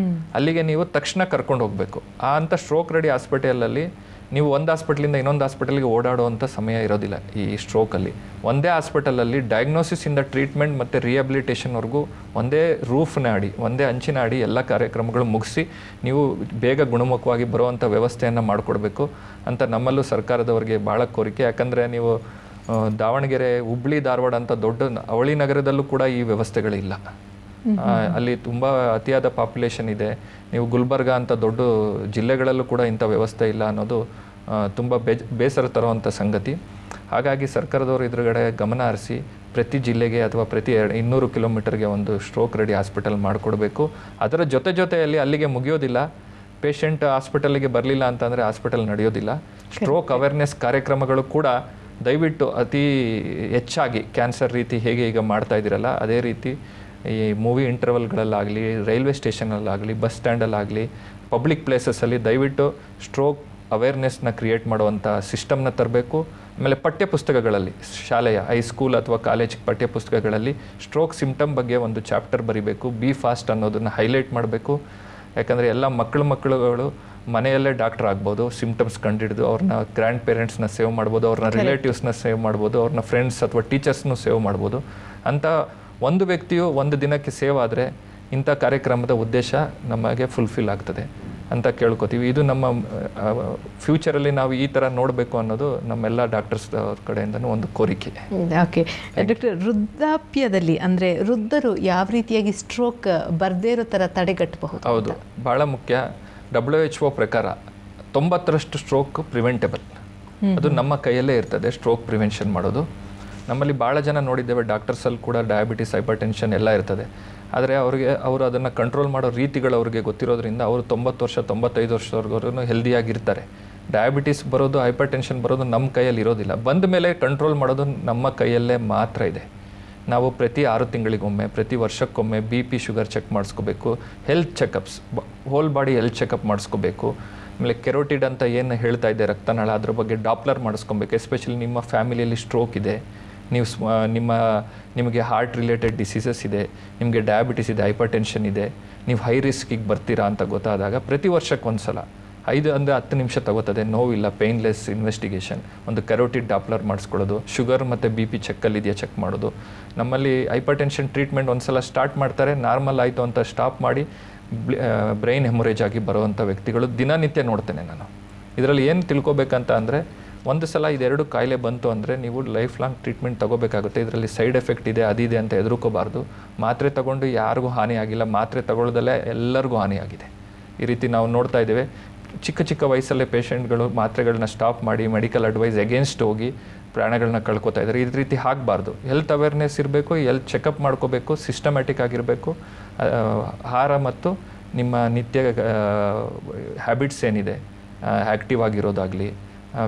S2: ಅಲ್ಲಿಗೆ ನೀವು ತಕ್ಷಣ ಕರ್ಕೊಂಡು ಹೋಗಬೇಕು. ಅಂಥ ಸ್ಟ್ರೋಕ್ ರೆಡಿ ಹಾಸ್ಪಿಟಲಲ್ಲಿ ನೀವು ಒಂದು ಹಾಸ್ಪಿಟ್ಲಿಂದ ಇನ್ನೊಂದು ಹಾಸ್ಪಿಟಲ್ಗೆ ಓಡಾಡುವಂಥ ಸಮಯ ಇರೋದಿಲ್ಲ. ಈ ಸ್ಟ್ರೋಕಲ್ಲಿ ಒಂದೇ ಹಾಸ್ಪಿಟಲಲ್ಲಿ ಡಯಾಗ್ನೋಸಿಸಿಂದ ಟ್ರೀಟ್ಮೆಂಟ್ ಮತ್ತು ರಿಹ್ಯಾಬಿಲಿಟೇಷನ್ವರೆಗೂ ಒಂದೇ ರೂಫ್ನ ಅಡಿ, ಒಂದೇ ಅಂಚಿನ ಅಡಿ ಎಲ್ಲ ಕಾರ್ಯಕ್ರಮಗಳು ಮುಗಿಸಿ ನೀವು ಬೇಗ ಗುಣಮುಖವಾಗಿ ಬರುವಂಥ ವ್ಯವಸ್ಥೆಯನ್ನು ಮಾಡಿಕೊಡ್ಬೇಕು ಅಂತ ನಮ್ಮಲ್ಲೂ ಸರ್ಕಾರದವರಿಗೆ ಭಾಳ ಕೋರಿಕೆ. ಯಾಕಂದರೆ ನೀವು ದಾವಣಗೆರೆ, ಹುಬ್ಳಿ, ಧಾರವಾಡ ಅಂತ ದೊಡ್ಡ ಅವಳಿ ನಗರದಲ್ಲೂ ಕೂಡ ಈ ವ್ಯವಸ್ಥೆಗಳಿಲ್ಲ. ಅಲ್ಲಿ ತುಂಬ ಅತಿಯಾದ ಪಾಪ್ಯುಲೇಷನ್ ಇದೆ. ನೀವು ಗುಲ್ಬರ್ಗ ಅಂತ ದೊಡ್ಡ ಜಿಲ್ಲೆಗಳಲ್ಲೂ ಕೂಡ ಇಂಥ ವ್ಯವಸ್ಥೆ ಇಲ್ಲ ಅನ್ನೋದು ತುಂಬ ಬೇಸರ ತರುವಂಥ ಸಂಗತಿ. ಹಾಗಾಗಿ ಸರ್ಕಾರದವರು ಇದ್ರಗಡೆ ಗಮನ ಹರಿಸಿ ಪ್ರತಿ ಜಿಲ್ಲೆಗೆ ಅಥವಾ ಪ್ರತಿ 200 ಕಿಲೋಮೀಟರ್ಗೆ ಒಂದು ಸ್ಟ್ರೋಕ್ ರೆಡಿ ಹಾಸ್ಪಿಟಲ್ ಮಾಡಿಕೊಡ್ಬೇಕು. ಅದರ ಜೊತೆಯಲ್ಲಿ ಅಲ್ಲಿಗೆ ಮುಗಿಯೋದಿಲ್ಲ. ಪೇಷಂಟ್ ಹಾಸ್ಪಿಟಲ್ಗೆ ಬರಲಿಲ್ಲ ಅಂತಂದರೆ ಹಾಸ್ಪಿಟಲ್ ನಡೆಯೋದಿಲ್ಲ. ಸ್ಟ್ರೋಕ್ ಅವೇರ್ನೆಸ್ ಕಾರ್ಯಕ್ರಮಗಳು ಕೂಡ ದಯವಿಟ್ಟು ಅತಿ ಹೆಚ್ಚಾಗಿ ಕ್ಯಾನ್ಸರ್ ರೀತಿ ಹೇಗೆ ಈಗ ಮಾಡ್ತಾ ಇದ್ದೀರಲ್ಲ ಅದೇ ರೀತಿ ಈ ಮೂವಿ ಇಂಟರ್ವಲ್ಗಳಲ್ಲಾಗಲಿ, ರೈಲ್ವೆ ಸ್ಟೇಷನಲ್ಲಾಗಲಿ, ಬಸ್ ಸ್ಟ್ಯಾಂಡಲ್ಲಾಗಲಿ, ಪಬ್ಲಿಕ್ ಪ್ಲೇಸಸ್ಸಲ್ಲಿ ದಯವಿಟ್ಟು ಸ್ಟ್ರೋಕ್ ಅವೇರ್ನೆಸ್ನ ಕ್ರಿಯೇಟ್ ಮಾಡುವಂಥ ಸಿಸ್ಟಮ್ನ ತರಬೇಕು. ಆಮೇಲೆ ಪಠ್ಯಪುಸ್ತಕಗಳಲ್ಲಿ, ಶಾಲೆಯ ಹೈಸ್ಕೂಲ್ ಅಥವಾ ಕಾಲೇಜ್ ಪಠ್ಯಪುಸ್ತಕಗಳಲ್ಲಿ ಸ್ಟ್ರೋಕ್ ಸಿಂಪ್ಟಮ್ ಬಗ್ಗೆ ಒಂದು ಚಾಪ್ಟರ್ ಬರೀಬೇಕು. ಬಿ ಫಾಸ್ಟ್ ಅನ್ನೋದನ್ನು ಹೈಲೈಟ್ ಮಾಡಬೇಕು. ಯಾಕಂದರೆ ಎಲ್ಲ ಮಕ್ಕಳುಗಳು ಮನೆಯಲ್ಲೇ ಡಾಕ್ಟರ್ ಆಗ್ಬೋದು. ಸಿಂಪ್ಟಮ್ಸ್ ಕಂಡುಹಿಡಿದು ಅವ್ರನ್ನ ಗ್ರ್ಯಾಂಡ್ ಪೇರೆಂಟ್ಸ್ನ ಸೇವ್ ಮಾಡ್ಬೋದು, ಅವ್ರನ್ನ ರಿಲೇಟಿವ್ಸ್ನ ಸೇವ್ ಮಾಡ್ಬೋದು, ಅವ್ರನ್ನ ಫ್ರೆಂಡ್ಸ್ ಅಥವಾ ಟೀಚರ್ಸ್ನೂ ಸೇವ್ ಮಾಡ್ಬೋದು. ಅಂತ ಒಂದು ವ್ಯಕ್ತಿಯು ಒಂದು ದಿನಕ್ಕೆ ಸೇವ್ ಆದರೆ ಇಂಥ ಕಾರ್ಯಕ್ರಮದ ಉದ್ದೇಶ ನಮಗೆ ಫುಲ್ಫಿಲ್ ಆಗ್ತದೆ ಅಂತ ಕೇಳ್ಕೊತೀವಿ. ಇದು ನಮ್ಮ ಫ್ಯೂಚರಲ್ಲಿ ನಾವು ಈ ಥರ ನೋಡಬೇಕು ಅನ್ನೋದು ನಮ್ಮೆಲ್ಲ ಡಾಕ್ಟರ್ಸ್ ಅವ್ರ ಕಡೆಯಿಂದನೂ ಒಂದು ಕೋರಿಕೆ.
S1: ಓಕೆ ಡಾಕ್ಟರ್, ವೃದ್ಧಾಪ್ಯದಲ್ಲಿ ಅಂದರೆ ವೃದ್ಧರು ಯಾವ ರೀತಿಯಾಗಿ ಸ್ಟ್ರೋಕ್ ಬರದೇ ಇರೋ ಥರ ತಡೆಗಟ್ಟಬಹುದು?
S2: ಹೌದು, ಭಾಳ ಮುಖ್ಯ. WHO ಪ್ರಕಾರ 90% ಸ್ಟ್ರೋಕ್ ಪ್ರಿವೆಂಟೇಬಲ್. ಅದು ನಮ್ಮ ಕೈಯಲ್ಲೇ ಇರ್ತದೆ ಸ್ಟ್ರೋಕ್ ಪ್ರಿವೆನ್ಷನ್ ಮಾಡೋದು. ನಮ್ಮಲ್ಲಿ ಭಾಳ ಜನ ನೋಡಿದ್ದೇವೆ, ಡಾಕ್ಟರ್ಸಲ್ಲಿ ಕೂಡ ಡಯಾಬಿಟಿಸ್, ಹೈಪರ್ ಟೆನ್ಷನ್ ಎಲ್ಲ ಇರ್ತದೆ. ಆದರೆ ಅವರು ಅದನ್ನು ಕಂಟ್ರೋಲ್ ಮಾಡೋ ರೀತಿಗಳು ಅವ್ರಿಗೆ ಗೊತ್ತಿರೋದ್ರಿಂದ ಅವರು 90 ವರ್ಷ 95 ವರ್ಷದವರೆಗೂ ಹೆಲ್ದಿಯಾಗಿರ್ತಾರೆ. ಡಯಾಬಿಟಿಸ್ ಬರೋದು, ಹೈಪರ್ ಟೆನ್ಷನ್ ಬರೋದು ನಮ್ಮ ಕೈಯಲ್ಲಿ ಇರೋದಿಲ್ಲ. ಬಂದ ಮೇಲೆ ಕಂಟ್ರೋಲ್ ಮಾಡೋದು ನಮ್ಮ ಕೈಯಲ್ಲೇ ಮಾತ್ರ ಇದೆ. ನಾವು ಪ್ರತಿ 6 ತಿಂಗಳಿಗೊಮ್ಮೆ, ಪ್ರತಿ ವರ್ಷಕ್ಕೊಮ್ಮೆ BP, ಶುಗರ್ ಚೆಕ್ ಮಾಡಿಸ್ಕೋಬೇಕು. Health checkups, whole body health checkup ಮಾಡಿಸ್ಕೋಬೇಕು. ಆಮೇಲೆ ಕೆರೋಟಿಡ್ ಅಂತ ಏನು ಹೇಳ್ತಾ ಇದೆ ರಕ್ತನಾಳ, ಅದ್ರ ಬಗ್ಗೆ ಡಾಪ್ಲರ್ ಮಾಡಿಸ್ಕೊಬೇಕು. ಎಸ್ಪೆಷಲಿ ನಿಮ್ಮ ಫ್ಯಾಮಿಲಿಯಲ್ಲಿ ಸ್ಟ್ರೋಕ್ ಇದೆ, ನೀವು ನಿಮಗೆ ಹಾರ್ಟ್ ರಿಲೇಟೆಡ್ ಡಿಸೀಸಸ್ ಇದೆ, ನಿಮಗೆ ಡಯಾಬಿಟಿಸ್ ಇದೆ, ಹೈಪರ್ ಟೆನ್ಷನ್ ಇದೆ, ನೀವು ಹೈ ರಿಸ್ಕಿಗೆ ಬರ್ತೀರಾ ಅಂತ ಗೊತ್ತಾದಾಗ ಪ್ರತಿ ವರ್ಷಕ್ಕೊಂದು ಸಲ 5-10 ನಿಮಿಷ ತಗೋತದೆ, ನೋವಿಲ್ಲ, ಪೇನ್ಲೆಸ್ ಇನ್ವೆಸ್ಟಿಗೇಷನ್, ಒಂದು ಕೆರೋಟಿಡ್ ಡಾಪ್ಲರ್ ಮಾಡಿಸ್ಕೊಳ್ಳೋದು, ಶುಗರ್ ಮತ್ತು BP ಚೆಕ್ಕಲ್ಲಿದೆಯಾ ಚೆಕ್ ಮಾಡೋದು. ನಮ್ಮಲ್ಲಿ ಹೈಪರ್ ಟೆನ್ಷನ್ ಟ್ರೀಟ್ಮೆಂಟ್ ಒಂದು ಸಲ ಸ್ಟಾರ್ಟ್ ಮಾಡ್ತಾರೆ, ನಾರ್ಮಲ್ ಆಯಿತು ಅಂತ ಸ್ಟಾಪ್ ಮಾಡಿ ಬ್ರೈನ್ ಹೆಮೊರೇಜ್ ಆಗಿ ಬರುವಂಥ ವ್ಯಕ್ತಿಗಳು ದಿನನಿತ್ಯ ನೋಡ್ತೇನೆ ನಾನು. ಇದರಲ್ಲಿ ಏನು ತಿಳ್ಕೊಬೇಕಂತ ಅಂದರೆ, ಒಂದು ಸಲ ಇದೆರಡು ಕಾಯಿಲೆ ಬಂತು ಅಂದರೆ ನೀವು ಲೈಫ್ ಲಾಂಗ್ ಟ್ರೀಟ್ಮೆಂಟ್ ತೊಗೋಬೇಕಾಗುತ್ತೆ. ಇದರಲ್ಲಿ ಸೈಡ್ ಎಫೆಕ್ಟ್ ಇದೆ, ಅದಿದೆ ಅಂತ ಹೆದರ್ಕೋಬಾರ್ದು. ಮಾತ್ರೆ ತಗೊಂಡು ಯಾರಿಗೂ ಹಾನಿ ಆಗಿಲ್ಲ, ಮಾತ್ರೆ ತಗೊಳ್ಳೋದಲ್ಲೇ ಎಲ್ಲರಿಗೂ ಹಾನಿಯಾಗಿದೆ. ಈ ರೀತಿ ನಾವು ನೋಡ್ತಾ ಇದ್ದೇವೆ. ಚಿಕ್ಕ ವಯಸ್ಸಲ್ಲೇ ಪೇಷಂಟ್ಗಳು ಮಾತ್ರೆಗಳನ್ನ ಸ್ಟಾಪ್ ಮಾಡಿ ಮೆಡಿಕಲ್ ಅಡ್ವೈಸ್ ಅಗೇನ್ಸ್ಟ್ ಹೋಗಿ ಪ್ರಾಣಗಳನ್ನ ಕಳ್ಕೊತಾ ಇದ್ದಾರೆ. ಈ ರೀತಿ ಆಗಬಾರ್ದು. ಹೆಲ್ತ್ ಅವೇರ್ನೆಸ್ ಇರಬೇಕು, ಹೆಲ್ತ್ ಚೆಕಪ್ ಮಾಡ್ಕೋಬೇಕು, ಸಿಸ್ಟಮ್ಯಾಟಿಕ್ ಆಗಿರಬೇಕು. ಆಹಾರ ಮತ್ತು ನಿಮ್ಮ ನಿತ್ಯ ಹ್ಯಾಬಿಟ್ಸ್ ಏನಿದೆ, ಆ್ಯಕ್ಟಿವ್ ಆಗಿರೋದಾಗಲಿ,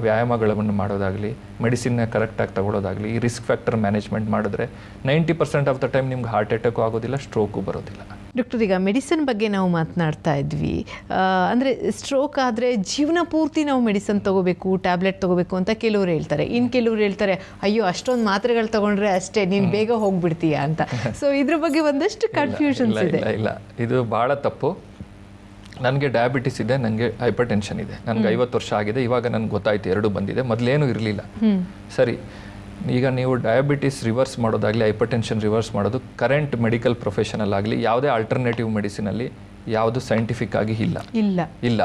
S2: ವ್ಯಾಯಾಮಗಳನ್ನು ಮಾಡೋದಾಗಲಿ, ಮೆಡಿಸಿನ್ನ ಕರೆಕ್ಟಾಗಿ ತಗೊಳ್ಳೋದಾಗಲಿ, ಈ ರಿಸ್ಕ್ ಫ್ಯಾಕ್ಟರ್ ಮ್ಯಾನೇಜ್ಮೆಂಟ್ ಮಾಡಿದ್ರೆ 90% ಆಫ್ ದ ಟೈಮ್ ನಿಮ್ಗೆ ಹಾರ್ಟ್ ಅಟ್ಯಾಕು ಆಗೋದಿಲ್ಲ, ಸ್ಟ್ರೋಕು ಬರೋದಿಲ್ಲ.
S1: ಡಾಕ್ಟರ್, ಈಗ ಮೆಡಿಸಿನ್ ಬಗ್ಗೆ ನಾವು ಮಾತನಾಡ್ತಾ ಇದ್ವಿ. ಅಂದರೆ ಸ್ಟ್ರೋಕ್ ಆದರೆ ಜೀವನ ಪೂರ್ತಿ ನಾವು ಮೆಡಿಸಿನ್ ತೊಗೋಬೇಕು, ಟ್ಯಾಬ್ಲೆಟ್ ತೊಗೋಬೇಕು ಅಂತ ಕೆಲವರು ಹೇಳ್ತಾರೆ. ಇನ್ನು ಕೆಲವರು ಹೇಳ್ತಾರೆ, ಅಯ್ಯೋ ಅಷ್ಟೊಂದು ಮಾತ್ರೆಗಳು ತೊಗೊಂಡ್ರೆ ಅಷ್ಟೇ, ನೀನು ಬೇಗ ಹೋಗ್ಬಿಡ್ತೀಯ ಅಂತ. ಸೊ ಇದ್ರ ಬಗ್ಗೆ ಒಂದಷ್ಟು ಕನ್ಫ್ಯೂಷನ್ಸ್ ಇದೆ.
S2: ಇಲ್ಲ, ಇದು ಭಾಳ ತಪ್ಪು. ನನಗೆ ಡಯಾಬಿಟಿಸ್ ಇದೆ, ನನಗೆ ಹೈಪರ್ ಟೆನ್ಷನ್ ಇದೆ, ನನಗೆ 50 ವರ್ಷ ಆಗಿದೆ. ಇವಾಗ ನನಗೆ ಗೊತ್ತಾಯ್ತು, ಎರಡೂ ಬಂದಿದೆ, ಮೊದಲೇನೂ ಇರಲಿಲ್ಲ. ಸರಿ, ಈಗ ನೀವು ಡಯಾಬಿಟಿಸ್ ರಿವರ್ಸ್ ಮಾಡೋದಾಗಲಿ, ಹೈಪರ್ ಟೆನ್ಷನ್ ರಿವರ್ಸ್ ಮಾಡೋದು ಕರೆಂಟ್ ಮೆಡಿಕಲ್ ಪ್ರೊಫೆಷನಲ್ ಆಗಲಿ, ಯಾವುದೇ ಆಲ್ಟರ್ನೇಟಿವ್ ಮೆಡಿಸಿನಲ್ಲಿ ಯಾವುದು ಸೈಂಟಿಫಿಕ್ ಆಗಿ ಇಲ್ಲ.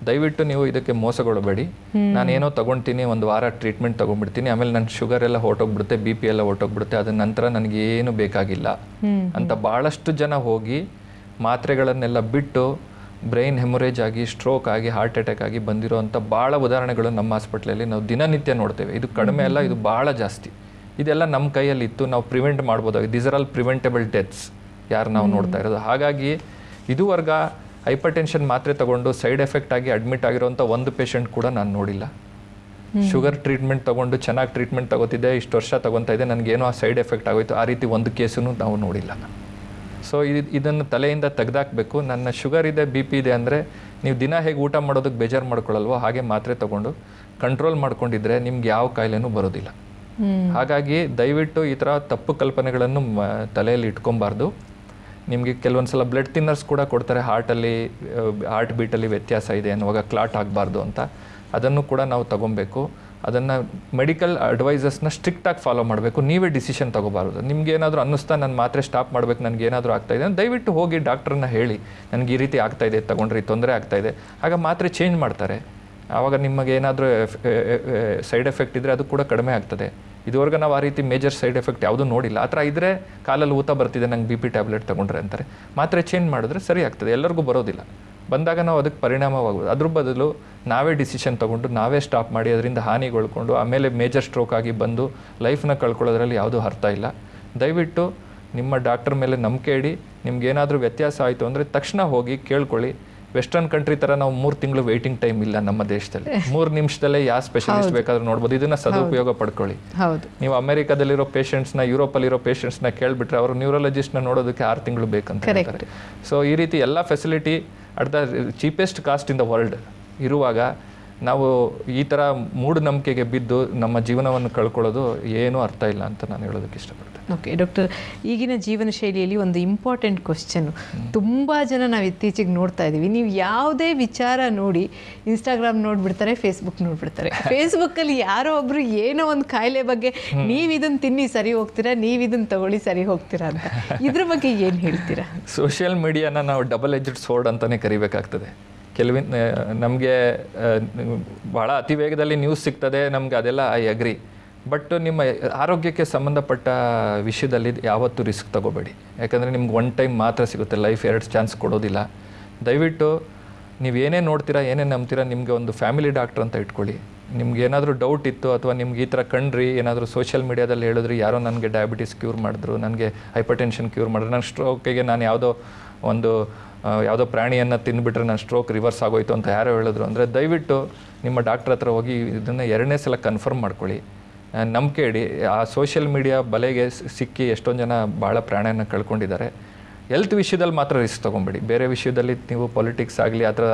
S2: ದಯವಿಟ್ಟು ನೀವು ಇದಕ್ಕೆ ಮೋಸಗೊಳ್ಳಬೇಡಿ. ನಾನೇನೋ ತೊಗೊಳ್ತೀನಿ, ಒಂದು ವಾರ ಟ್ರೀಟ್ಮೆಂಟ್ ತೊಗೊಂಡ್ಬಿಡ್ತೀನಿ, ಆಮೇಲೆ ನನ್ನ ಶುಗರ್ ಎಲ್ಲ ಹೊರಟೋಗ್ಬಿಡುತ್ತೆ, BP ಎಲ್ಲ ಹೊರಟೋಗ್ಬಿಡುತ್ತೆ, ಅದ ನಂತರ ನನಗೇನು ಬೇಕಾಗಿಲ್ಲ ಅಂತ ಭಾಳಷ್ಟು ಜನ ಹೋಗಿ ಮಾತ್ರೆಗಳನ್ನೆಲ್ಲ ಬಿಟ್ಟು ಬ್ರೈನ್ ಹೆಮೊರೇಜ್ ಆಗಿ, ಸ್ಟ್ರೋಕ್ ಆಗಿ, ಹಾರ್ಟ್ ಅಟ್ಯಾಕ್ ಆಗಿ ಬಂದಿರೋವಂಥ ಭಾಳ ಉದಾಹರಣೆಗಳು ನಮ್ಮ ಹಾಸ್ಪಿಟ್ಲಲ್ಲಿ ನಾವು ದಿನನಿತ್ಯ ನೋಡ್ತೇವೆ. ಇದು ಕಡಿಮೆ ಅಲ್ಲ, ಇದು ಭಾಳ ಜಾಸ್ತಿ. ಇದೆಲ್ಲ ನಮ್ಮ ಕೈಯಲ್ಲಿ ಇತ್ತು, ನಾವು ಪ್ರಿವೆಂಟ್ ಮಾಡ್ಬೋದಾಗಿ. These are all preventable deaths ಯಾರು ನಾವು ನೋಡ್ತಾ ಇರೋದು. ಹಾಗಾಗಿ ಇದುವರೆಗ ಹೈಪರ್ ಟೆನ್ಷನ್ ಮಾತ್ರೆ ತಗೊಂಡು ಸೈಡ್ ಎಫೆಕ್ಟ್ ಆಗಿ ಅಡ್ಮಿಟ್ ಆಗಿರೋಂಥ ಒಂದು ಪೇಷಂಟ್ ಕೂಡ ನಾನು ನೋಡಿಲ್ಲ. ಶುಗರ್ ಟ್ರೀಟ್ಮೆಂಟ್ ತೊಗೊಂಡು ಚೆನ್ನಾಗಿ ಟ್ರೀಟ್ಮೆಂಟ್ ತಗೋತಿದ್ದೆ, ಇಷ್ಟು ವರ್ಷ ತೊಗೊತಾ ಇದೆ, ನನಗೇನೋ ಆ ಸೈಡ್ ಎಫೆಕ್ಟ್ ಆಗೋಯ್ತು, ಆ ರೀತಿ ಒಂದು ಕೇಸನ್ನು ನಾವು ನೋಡಿಲ್ಲ. ಸೊ ಇದನ್ನು ತಲೆಯಿಂದ ತೆಗೆದಾಕಬೇಕು. ನನ್ನ ಶುಗರ್ ಇದೆ, BP ಇದೆ ಅಂದರೆ ನೀವು ದಿನ ಹೇಗೆ ಊಟ ಮಾಡೋದಕ್ಕೆ ಬೇಜಾರು ಮಾಡ್ಕೊಳ್ಳಲ್ವೋ ಹಾಗೆ ಮಾತ್ರೆ ತೊಗೊಂಡು ಕಂಟ್ರೋಲ್ ಮಾಡ್ಕೊಂಡಿದ್ರೆ ನಿಮ್ಗೆ ಯಾವ ಕಾಯಿಲೆನೂ ಬರೋದಿಲ್ಲ. ಹಾಗಾಗಿ ದಯವಿಟ್ಟು ಈ ಥರ ತಪ್ಪು ಕಲ್ಪನೆಗಳನ್ನು ತಲೆಯಲ್ಲಿ ಇಟ್ಕೊಬಾರ್ದು. ನಿಮಗೆ ಕೆಲವೊಂದು ಸಲ ಬ್ಲಡ್ ಥಿನ್ನರ್ಸ್ ಕೂಡ ಕೊಡ್ತಾರೆ, ಹಾರ್ಟ್ ಬೀಟಲ್ಲಿ ವ್ಯತ್ಯಾಸ ಇದೆ ಅನ್ನುವಾಗ ಕ್ಲಾಟ್ ಆಗಬಾರ್ದು ಅಂತ. ಅದನ್ನು ಕೂಡ ನಾವು ತೊಗೊಬೇಕು. ಅದನ್ನು ಮೆಡಿಕಲ್ ಅಡ್ವೈಸಸ್ನ ಸ್ಟ್ರಿಕ್ಟಾಗಿ ಫಾಲೋ ಮಾಡಬೇಕು. ನೀವೇ ಡಿಸಿಷನ್ ತೊಗೋಬಾರ್ದು. ನಿಮ್ಗೆ ಏನಾದರೂ ಅನ್ನಿಸ್ತಾ ನಾನು ಮಾತ್ರೆ ಸ್ಟಾಪ್ ಮಾಡಬೇಕು, ನನಗೆ ಏನಾದರೂ ಆಗ್ತಾಯಿದೆ ಅಂತ ದಯವಿಟ್ಟು ಹೋಗಿ ಡಾಕ್ಟ್ರನ್ನ ಹೇಳಿ, ನನಗೆ ಈ ರೀತಿ ಆಗ್ತಾಯಿದೆ, ತೊಗೊಂಡ್ರೆ ತೊಂದರೆ ಆಗ್ತಾಯಿದೆ. ಆಗ ಮಾತ್ರೆ ಚೇಂಜ್ ಮಾಡ್ತಾರೆ. ಆವಾಗ ನಿಮಗೆ ಏನಾದರೂ ಸೈಡ್ ಎಫೆಕ್ಟ್ ಇದ್ದರೆ ಅದು ಕೂಡ ಕಡಿಮೆ ಆಗ್ತದೆ. ಇದುವರೆಗೆ ನಾವು ಆ ರೀತಿ ಮೇಜರ್ ಸೈಡ್ ಎಫೆಕ್ಟ್ ಯಾವುದೂ ನೋಡಿಲ್ಲ. ಆ ಥರ ಇದ್ದರೆ ಕಾಲಲ್ಲಿ ಊತ ಬರ್ತಿದೆ, ನಂಗೆ BP ಟ್ಯಾಬ್ಲೆಟ್ ತೊಗೊಂಡ್ರೆ ಅಂತಾರೆ. ಮಾತ್ರೆ ಚೇಂಜ್ ಮಾಡಿದ್ರೆ ಸರಿ ಆಗ್ತದೆ. ಎಲ್ಲರಿಗೂ ಬರೋದಿಲ್ಲ. ಬಂದಾಗ ನಾವು ಅದಕ್ಕೆ ಪರಿಣಾಮವಾಗೋದು. ಅದ್ರ ಬದಲು ನಾವೇ ಡಿಸಿಷನ್ ತೊಗೊಂಡು ನಾವೇ ಸ್ಟಾಪ್ ಮಾಡಿ ಅದರಿಂದ ಹಾನಿಗೊಳ್ಕೊಂಡು ಆಮೇಲೆ ಮೇಜರ್ ಸ್ಟ್ರೋಕ್ ಆಗಿ ಬಂದು ಲೈಫ್ನ ಕಳ್ಕೊಳ್ಳೋದ್ರಲ್ಲಿ ಯಾವುದೂ ಅರ್ಥ ಇಲ್ಲ. ದಯವಿಟ್ಟು ನಿಮ್ಮ ಡಾಕ್ಟರ್ ಮೇಲೆ ನಂಬಿಕೆ ಇಡಿ. ನಿಮ್ಗೇನಾದರೂ ವ್ಯತ್ಯಾಸ ಆಯಿತು ಅಂದರೆ ತಕ್ಷಣ ಹೋಗಿ ಕೇಳ್ಕೊಳ್ಳಿ. ವೆಸ್ಟರ್ನ್ ಕಂಟ್ರಿ ಥರ ನಾವು 3 ತಿಂಗಳು ವೆಯ್ಟಿಂಗ್ ಟೈಮ್ ಇಲ್ಲ ನಮ್ಮ ದೇಶದಲ್ಲಿ. 3 ನಿಮಿಷದಲ್ಲೇ ಯಾವ ಸ್ಪೆಷಲಿಸ್ಟ್ ಬೇಕಾದ್ರೂ ನೋಡ್ಬೋದು. ಇದನ್ನು ಸದುಪಯೋಗ ಪಡ್ಕೊಳ್ಳಿ. ನೀವು ಅಮೆರಿಕಾದಲ್ಲಿರೋ ಪೇಷಂಟ್ಸ್ನ, ಯುರೋಪಲ್ಲಿರೋ ಪೇಷಂಟ್ಸ್ನ ಕೇಳಿಬಿಟ್ರೆ ಅವರು ನ್ಯೂರಾಲಜಿಸ್ಟ್ನ ನೋಡೋದಕ್ಕೆ 6 ತಿಂಗಳು ಬೇಕಂತ ಹೇಳ್ತಾರೆ. ಸೊ ಈ ರೀತಿ ಎಲ್ಲ facility at the cheapest cost in the world ಇರುವಾಗ ನಾವು ಈ ಥರ ಮೂಢನಂಬಿಕೆಗೆ ಬಿದ್ದು ನಮ್ಮ ಜೀವನವನ್ನು ಕಳ್ಕೊಳ್ಳೋದು ಏನೂ ಅರ್ಥ ಇಲ್ಲ ಅಂತ ನಾನು ಹೇಳೋದಕ್ಕೆ ಇಷ್ಟಪಡ್ತೇನೆ.
S1: ಓಕೆ ಡಾಕ್ಟರ್, ಈಗಿನ ಜೀವನ ಶೈಲಿಯಲ್ಲಿ ಒಂದು ಇಂಪಾರ್ಟೆಂಟ್ ಕ್ವಶನ್ನು. ತುಂಬ ಜನ ನಾವು ಇತ್ತೀಚೆಗೆ ನೋಡ್ತಾ ಇದ್ದೀವಿ, ನೀವು ಯಾವುದೇ ವಿಚಾರ ನೋಡಿ ಇನ್ಸ್ಟಾಗ್ರಾಮ್ ನೋಡಿಬಿಡ್ತಾರೆ, ಫೇಸ್ಬುಕ್ ನೋಡಿಬಿಡ್ತಾರೆ. ಫೇಸ್ಬುಕ್ಕಲ್ಲಿ ಯಾರೋ ಒಬ್ಬರು ಏನೋ ಒಂದು ಕಾಯಿಲೆ ಬಗ್ಗೆ ನೀವು ಇದನ್ನು ತಿನ್ನಿ ಸರಿ ಹೋಗ್ತೀರಾ, ನೀವು ಇದನ್ನು ತಗೊಳ್ಳಿ ಸರಿ ಹೋಗ್ತೀರಾ ಅಂತ, ಇದ್ರ ಬಗ್ಗೆ ಏನು ಹೇಳ್ತೀರಾ?
S2: ಸೋಷಿಯಲ್ ಮೀಡಿಯಾನ ನಾವು ಡಬಲ್ ಎಜ್ಡ್ ಸೋರ್ಡ್ ಅಂತಲೇ ಕರಿಬೇಕಾಗ್ತದೆ. ನಮಗೆ ಭಾಳ ಅತಿ ವೇಗದಲ್ಲಿ ನ್ಯೂಸ್ ಸಿಗ್ತದೆ, ನಮಗೆ ಅದೆಲ್ಲ ಐ ಅಗ್ರಿ. ಬಟ್ ನಿಮ್ಮ ಆರೋಗ್ಯಕ್ಕೆ ಸಂಬಂಧಪಟ್ಟ ವಿಷಯದಲ್ಲಿ ಯಾವತ್ತೂ ರಿಸ್ಕ್ ತಗೋಬೇಡಿ. ಯಾಕಂದರೆ ನಿಮ್ಗೆ 1 ಟೈಮ್ ಮಾತ್ರ ಸಿಗುತ್ತೆ, ಲೈಫ್ 2 ಚಾನ್ಸ್ ಕೊಡೋದಿಲ್ಲ. ದಯವಿಟ್ಟು ನೀವು ಏನೇ ನೋಡ್ತೀರಾ, ಏನೇ ನಂಬ್ತೀರಾ, ನಿಮಗೆ ಒಂದು ಫ್ಯಾಮಿಲಿ ಡಾಕ್ಟ್ರ್ ಅಂತ ಇಟ್ಕೊಳ್ಳಿ. ನಿಮ್ಗೆ ಏನಾದರೂ ಡೌಟ್ ಇತ್ತು ಅಥವಾ ನಿಮ್ಗೆ ಈ ಥರ ಕಂಡ್ರಿ, ಏನಾದರೂ ಸೋಷಿಯಲ್ ಮೀಡಿಯಾದಲ್ಲಿ ಹೇಳಿದ್ರಿ, ಯಾರೋ ನನಗೆ ಡಯಾಬಿಟಿಸ್ ಕ್ಯೂರ್ ಮಾಡಿದ್ರು, ನನಗೆ ಹೈಪರ್ ಟೆನ್ಷನ್ ಕ್ಯೂರ್ ಮಾಡಿದ್ರು, ನನ್ನ ಸ್ಟ್ರೋಕಿಗೆ ನಾನು ಯಾವುದೋ ಪ್ರಾಣಿಯನ್ನು ತಿಂದುಬಿಟ್ರೆ ನನ್ನ ಸ್ಟ್ರೋಕ್ ರಿವರ್ಸ್ ಆಗೋಯ್ತು ಅಂತ ಯಾರೋ ಹೇಳಿದ್ರು ಅಂದರೆ ದಯವಿಟ್ಟು ನಿಮ್ಮ ಡಾಕ್ಟ್ರ್ ಹತ್ರ ಹೋಗಿ ಇದನ್ನು 2ನೇ ಸಲ ಕನ್ಫರ್ಮ್ ಮಾಡ್ಕೊಳ್ಳಿ. ನಂಬಿಕೆ ಇಡಿ. ಆ ಸೋಷಿಯಲ್ ಮೀಡಿಯಾ ಬಲೆಗೆ ಸಿಕ್ಕಿ ಎಷ್ಟೊಂದು ಜನ ಭಾಳ ಪ್ರಾಣವನ್ನು ಕಳ್ಕೊಂಡಿದ್ದಾರೆ. ಹೆಲ್ತ್ ವಿಷಯದಲ್ಲಿ ಮಾತ್ರ ರಿಸ್ಕ್ ತೊಗೊಬೇಡಿ. ಬೇರೆ ವಿಷಯದಲ್ಲಿ ನೀವು ಪೊಲಿಟಿಕ್ಸ್ ಆಗಲಿ ಆ ಥರ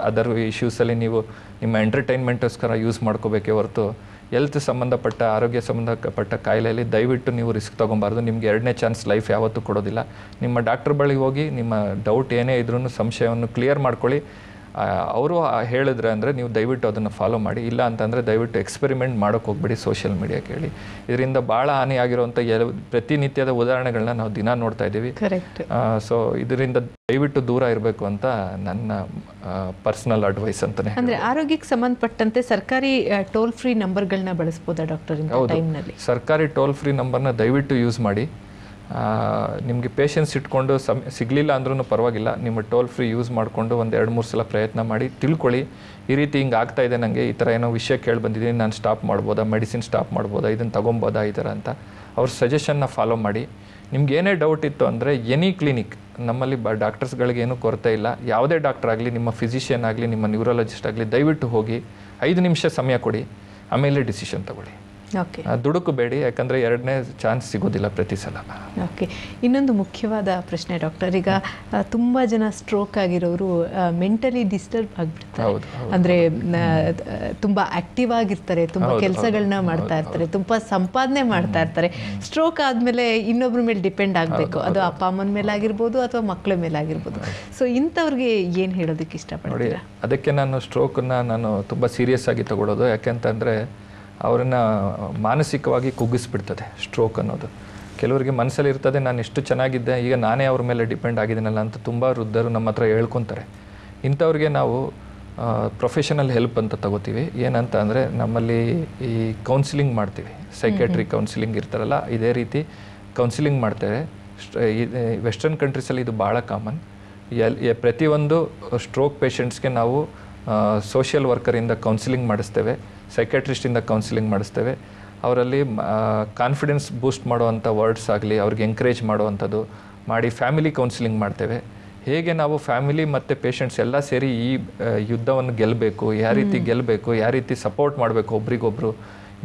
S2: ಅದರ್ ಇಶ್ಯೂಸಲ್ಲಿ ನೀವು ನಿಮ್ಮ ಎಂಟರ್ಟೈನ್ಮೆಂಟ್ಗೋಸ್ಕರ ಯೂಸ್ ಮಾಡ್ಕೋಬೇಕೇ ಹೊರತು ಹೆಲ್ತ್ ಸಂಬಂಧಪಟ್ಟ ಆರೋಗ್ಯ ಸಂಬಂಧಪಟ್ಟ ಕಾಯಿಲೆಯಲ್ಲಿ ದಯವಿಟ್ಟು ನೀವು ರಿಸ್ಕ್ ತೊಗೊಬಾರ್ದು. ನಿಮಗೆ ಎರಡನೇ ಚಾನ್ಸ್ ಲೈಫ್ ಯಾವತ್ತೂ ಕೊಡೋದಿಲ್ಲ. ನಿಮ್ಮ ಡಾಕ್ಟರ್ ಬಳಿಗೆ ಹೋಗಿ ನಿಮ್ಮ ಡೌಟ್ ಏನೇ ಇದ್ರೂ ಸಂಶಯವನ್ನು ಕ್ಲಿಯರ್ ಮಾಡ್ಕೊಳ್ಳಿ. ಅವರು ಹೇಳಿದ್ರೆ ಅಂದರೆ ನೀವು ದಯವಿಟ್ಟು ಅದನ್ನು ಫಾಲೋ ಮಾಡಿ. ಇಲ್ಲ ಅಂತಂದರೆ ದಯವಿಟ್ಟು ಎಕ್ಸ್ಪೆರಿಮೆಂಟ್ ಮಾಡೋಕ್ಕೆ ಹೋಗ್ಬೇಡಿ ಸೋಷಿಯಲ್ ಮೀಡಿಯಾ ಕೇಳಿ. ಇದರಿಂದ ಭಾಳ ಹಾನಿಯಾಗಿರುವಂಥ ಪ್ರತಿನಿತ್ಯದ ಉದಾಹರಣೆಗಳನ್ನ ನಾವು ದಿನ ನೋಡ್ತಾ ಇದ್ದೀವಿ. ಸೊ ಇದರಿಂದ ದಯವಿಟ್ಟು ದೂರ ಇರಬೇಕು ಅಂತ ನನ್ನ ಪರ್ಸನಲ್ ಅಡ್ವೈಸ್ ಅಂತಲೇ.
S1: ಅಂದರೆ ಆರೋಗ್ಯಕ್ಕೆ ಸಂಬಂಧಪಟ್ಟಂತೆ ಸರ್ಕಾರಿ ಟೋಲ್ ಫ್ರೀ ನಂಬರ್ಗಳನ್ನ ಬಳಸ್ಬೋದಾ ಡಾಕ್ಟರ್?
S2: ಹೌದು, ಸರ್ಕಾರಿ ಟೋಲ್ ಫ್ರೀ ನಂಬರ್ನ ದಯವಿಟ್ಟು ಯೂಸ್ ಮಾಡಿ. ನಿಮಗೆ ಪೇಷನ್ಸ್ ಇಟ್ಕೊಂಡು ಸಿಗಲಿಲ್ಲ ಅಂದ್ರೂ ಪರವಾಗಿಲ್ಲ, ನಿಮ್ಮ ಟೋಲ್ ಫ್ರೀ ಯೂಸ್ ಮಾಡಿಕೊಂಡು ಒಂದು 2-3 ಸಲ ಪ್ರಯತ್ನ ಮಾಡಿ ತಿಳ್ಕೊಳ್ಳಿ. ಈ ರೀತಿ ಹಿಂಗೆ ಆಗ್ತಾ ಇದೆ, ನನಗೆ ಈ ಥರ ಏನೋ ವಿಷಯ ಕೇಳಿ ಬಂದಿದ್ದೀನಿ, ನಾನು ಸ್ಟಾಪ್ ಮಾಡ್ಬೋದಾ, ಮೆಡಿಸಿನ್ ಸ್ಟಾಪ್ ಮಾಡ್ಬೋದಾ, ಇದನ್ನು ತೊಗೊಬೋದಾ ಈ ಥರ ಅಂತ ಅವ್ರ ಸಜೆಷನ್ನ ಫಾಲೋ ಮಾಡಿ. ನಿಮ್ಗೆ ಏನೇ ಡೌಟ್ ಇತ್ತು ಅಂದರೆ ಎನಿ ಕ್ಲಿನಿಕ್, ನಮ್ಮಲ್ಲಿ ಡಾಕ್ಟರ್ಸ್ಗಳಿಗೆ ಏನೂ ಕೊರತೆ ಇಲ್ಲ. ಯಾವುದೇ ಡಾಕ್ಟರ್ ಆಗಲಿ, ನಿಮ್ಮ ಫಿಸಿಷಿಯನ್ ಆಗಲಿ, ನಿಮ್ಮ ನ್ಯೂರಾಲಜಿಸ್ಟ್ ಆಗಲಿ, ದಯವಿಟ್ಟು ಹೋಗಿ 5 ನಿಮಿಷ ಸಮಯ ಕೊಡಿ, ಆಮೇಲೆ ಡಿಸಿಷನ್ ತಗೊಳ್ಳಿ.
S1: ಓಕೆ,
S2: ದುಡುಕು ಬೇಡಿ, ಯಾಕಂದರೆ ಎರಡನೇ ಚಾನ್ಸ್ ಸಿಗೋದಿಲ್ಲ ಪ್ರತಿ ಸಲ.
S1: ಓಕೆ, ಇನ್ನೊಂದು ಮುಖ್ಯವಾದ ಪ್ರಶ್ನೆ ಡಾಕ್ಟರ್, ಈಗ ತುಂಬ ಜನ ಸ್ಟ್ರೋಕ್ ಆಗಿರೋರು ಮೆಂಟಲಿ ಡಿಸ್ಟರ್ಬ್ ಆಗಿಬಿಡ್ತಾರೆ. ಅಂದರೆ ತುಂಬ ಆಕ್ಟಿವ್ ಆಗಿರ್ತಾರೆ, ತುಂಬ ಕೆಲಸಗಳನ್ನ ಮಾಡ್ತಾ ಇರ್ತಾರೆ, ತುಂಬ ಸಂಪಾದನೆ ಮಾಡ್ತಾ ಇರ್ತಾರೆ. ಸ್ಟ್ರೋಕ್ ಆದಮೇಲೆ ಇನ್ನೊಬ್ರ ಮೇಲೆ ಡಿಪೆಂಡ್ ಆಗಬೇಕು, ಅದು ಅಪ್ಪ ಅಮ್ಮನ ಮೇಲೆ ಆಗಿರ್ಬೋದು ಅಥವಾ ಮಕ್ಕಳ ಮೇಲೆ ಆಗಿರ್ಬೋದು. ಸೊ ಇಂಥವ್ರಿಗೆ ಏನು ಹೇಳೋದಕ್ಕೆ ಇಷ್ಟಪಡ್ತೀರಾ?
S2: ನೋಡಿ, ಅದಕ್ಕೆ ನಾನು ಸ್ಟ್ರೋಕನ್ನು ನಾನು ತುಂಬ ಸೀರಿಯಸ್ ಆಗಿ ತಗೊಳ್ಳೋದು. ಯಾಕೆಂತಂದರೆ ಅವರನ್ನು ಮಾನಸಿಕವಾಗಿ ಕುಗ್ಗಿಸ್ಬಿಡ್ತದೆ ಸ್ಟ್ರೋಕ್ ಅನ್ನೋದು. ಕೆಲವರಿಗೆ ಮನಸ್ಸಲ್ಲಿ ಇರ್ತದೆ, ನಾನು ಎಷ್ಟು ಚೆನ್ನಾಗಿದ್ದೆ, ಈಗ ನಾನೇ ಅವ್ರ ಮೇಲೆ ಡಿಪೆಂಡ್ ಆಗಿದ್ದೀನಲ್ಲ ಅಂತ ತುಂಬ ವೃದ್ಧರು ನಮ್ಮ ಹತ್ರ ಹೇಳ್ಕೊತಾರೆ. ಇಂಥವ್ರಿಗೆ ನಾವು ಪ್ರೊಫೆಷನಲ್ ಹೆಲ್ಪ್ ಅಂತ ತಗೋತೀವಿ. ಏನಂತ ಅಂದರೆ ನಮ್ಮಲ್ಲಿ ಈ ಕೌನ್ಸಿಲಿಂಗ್ ಮಾಡ್ತೀವಿ, ಸೈಕ್ಯಾಟ್ರಿ ಕೌನ್ಸಿಲಿಂಗ್ ಇರ್ತಾರಲ್ಲ, ಇದೇ ರೀತಿ ಕೌನ್ಸಿಲಿಂಗ್ ಮಾಡ್ತಾರೆ. ವೆಸ್ಟರ್ನ್ ಕಂಟ್ರೀಸಲ್ಲಿ ಇದು ಭಾಳ ಕಾಮನ್. ಪ್ರತಿಯೊಂದು ಸ್ಟ್ರೋಕ್ ಪೇಷಂಟ್ಸ್ಗೆ ನಾವು ಸೋಷಿಯಲ್ ವರ್ಕರಿಂದ ಕೌನ್ಸಿಲಿಂಗ್ ಮಾಡಿಸ್ತೇವೆ, ಸೈಕ್ಯಾಟ್ರಿಸ್ಟಿಂದ ಕೌನ್ಸಿಲಿಂಗ್ ಮಾಡಿಸ್ತೇವೆ. ಅವರಲ್ಲಿ ಕಾನ್ಫಿಡೆನ್ಸ್ ಬೂಸ್ಟ್ ಮಾಡುವಂಥ ವರ್ಡ್ಸ್ ಆಗಲಿ, ಅವ್ರಿಗೆ ಎಂಕರೇಜ್ ಮಾಡುವಂಥದ್ದು ಮಾಡಿ ಫ್ಯಾಮಿಲಿ ಕೌನ್ಸಿಲಿಂಗ್ ಮಾಡ್ತೇವೆ. ಹೇಗೆ ನಾವು ಫ್ಯಾಮಿಲಿ ಮತ್ತು ಪೇಷಂಟ್ಸ್ ಎಲ್ಲ ಸೇರಿ ಈ ಯುದ್ಧವನ್ನು ಗೆಲ್ಲಬೇಕು, ಯಾವ ರೀತಿ ಗೆಲ್ಲಬೇಕು, ಯಾವ ರೀತಿ ಸಪೋರ್ಟ್ ಮಾಡಬೇಕು, ಒಬ್ರಿಗೊಬ್ರು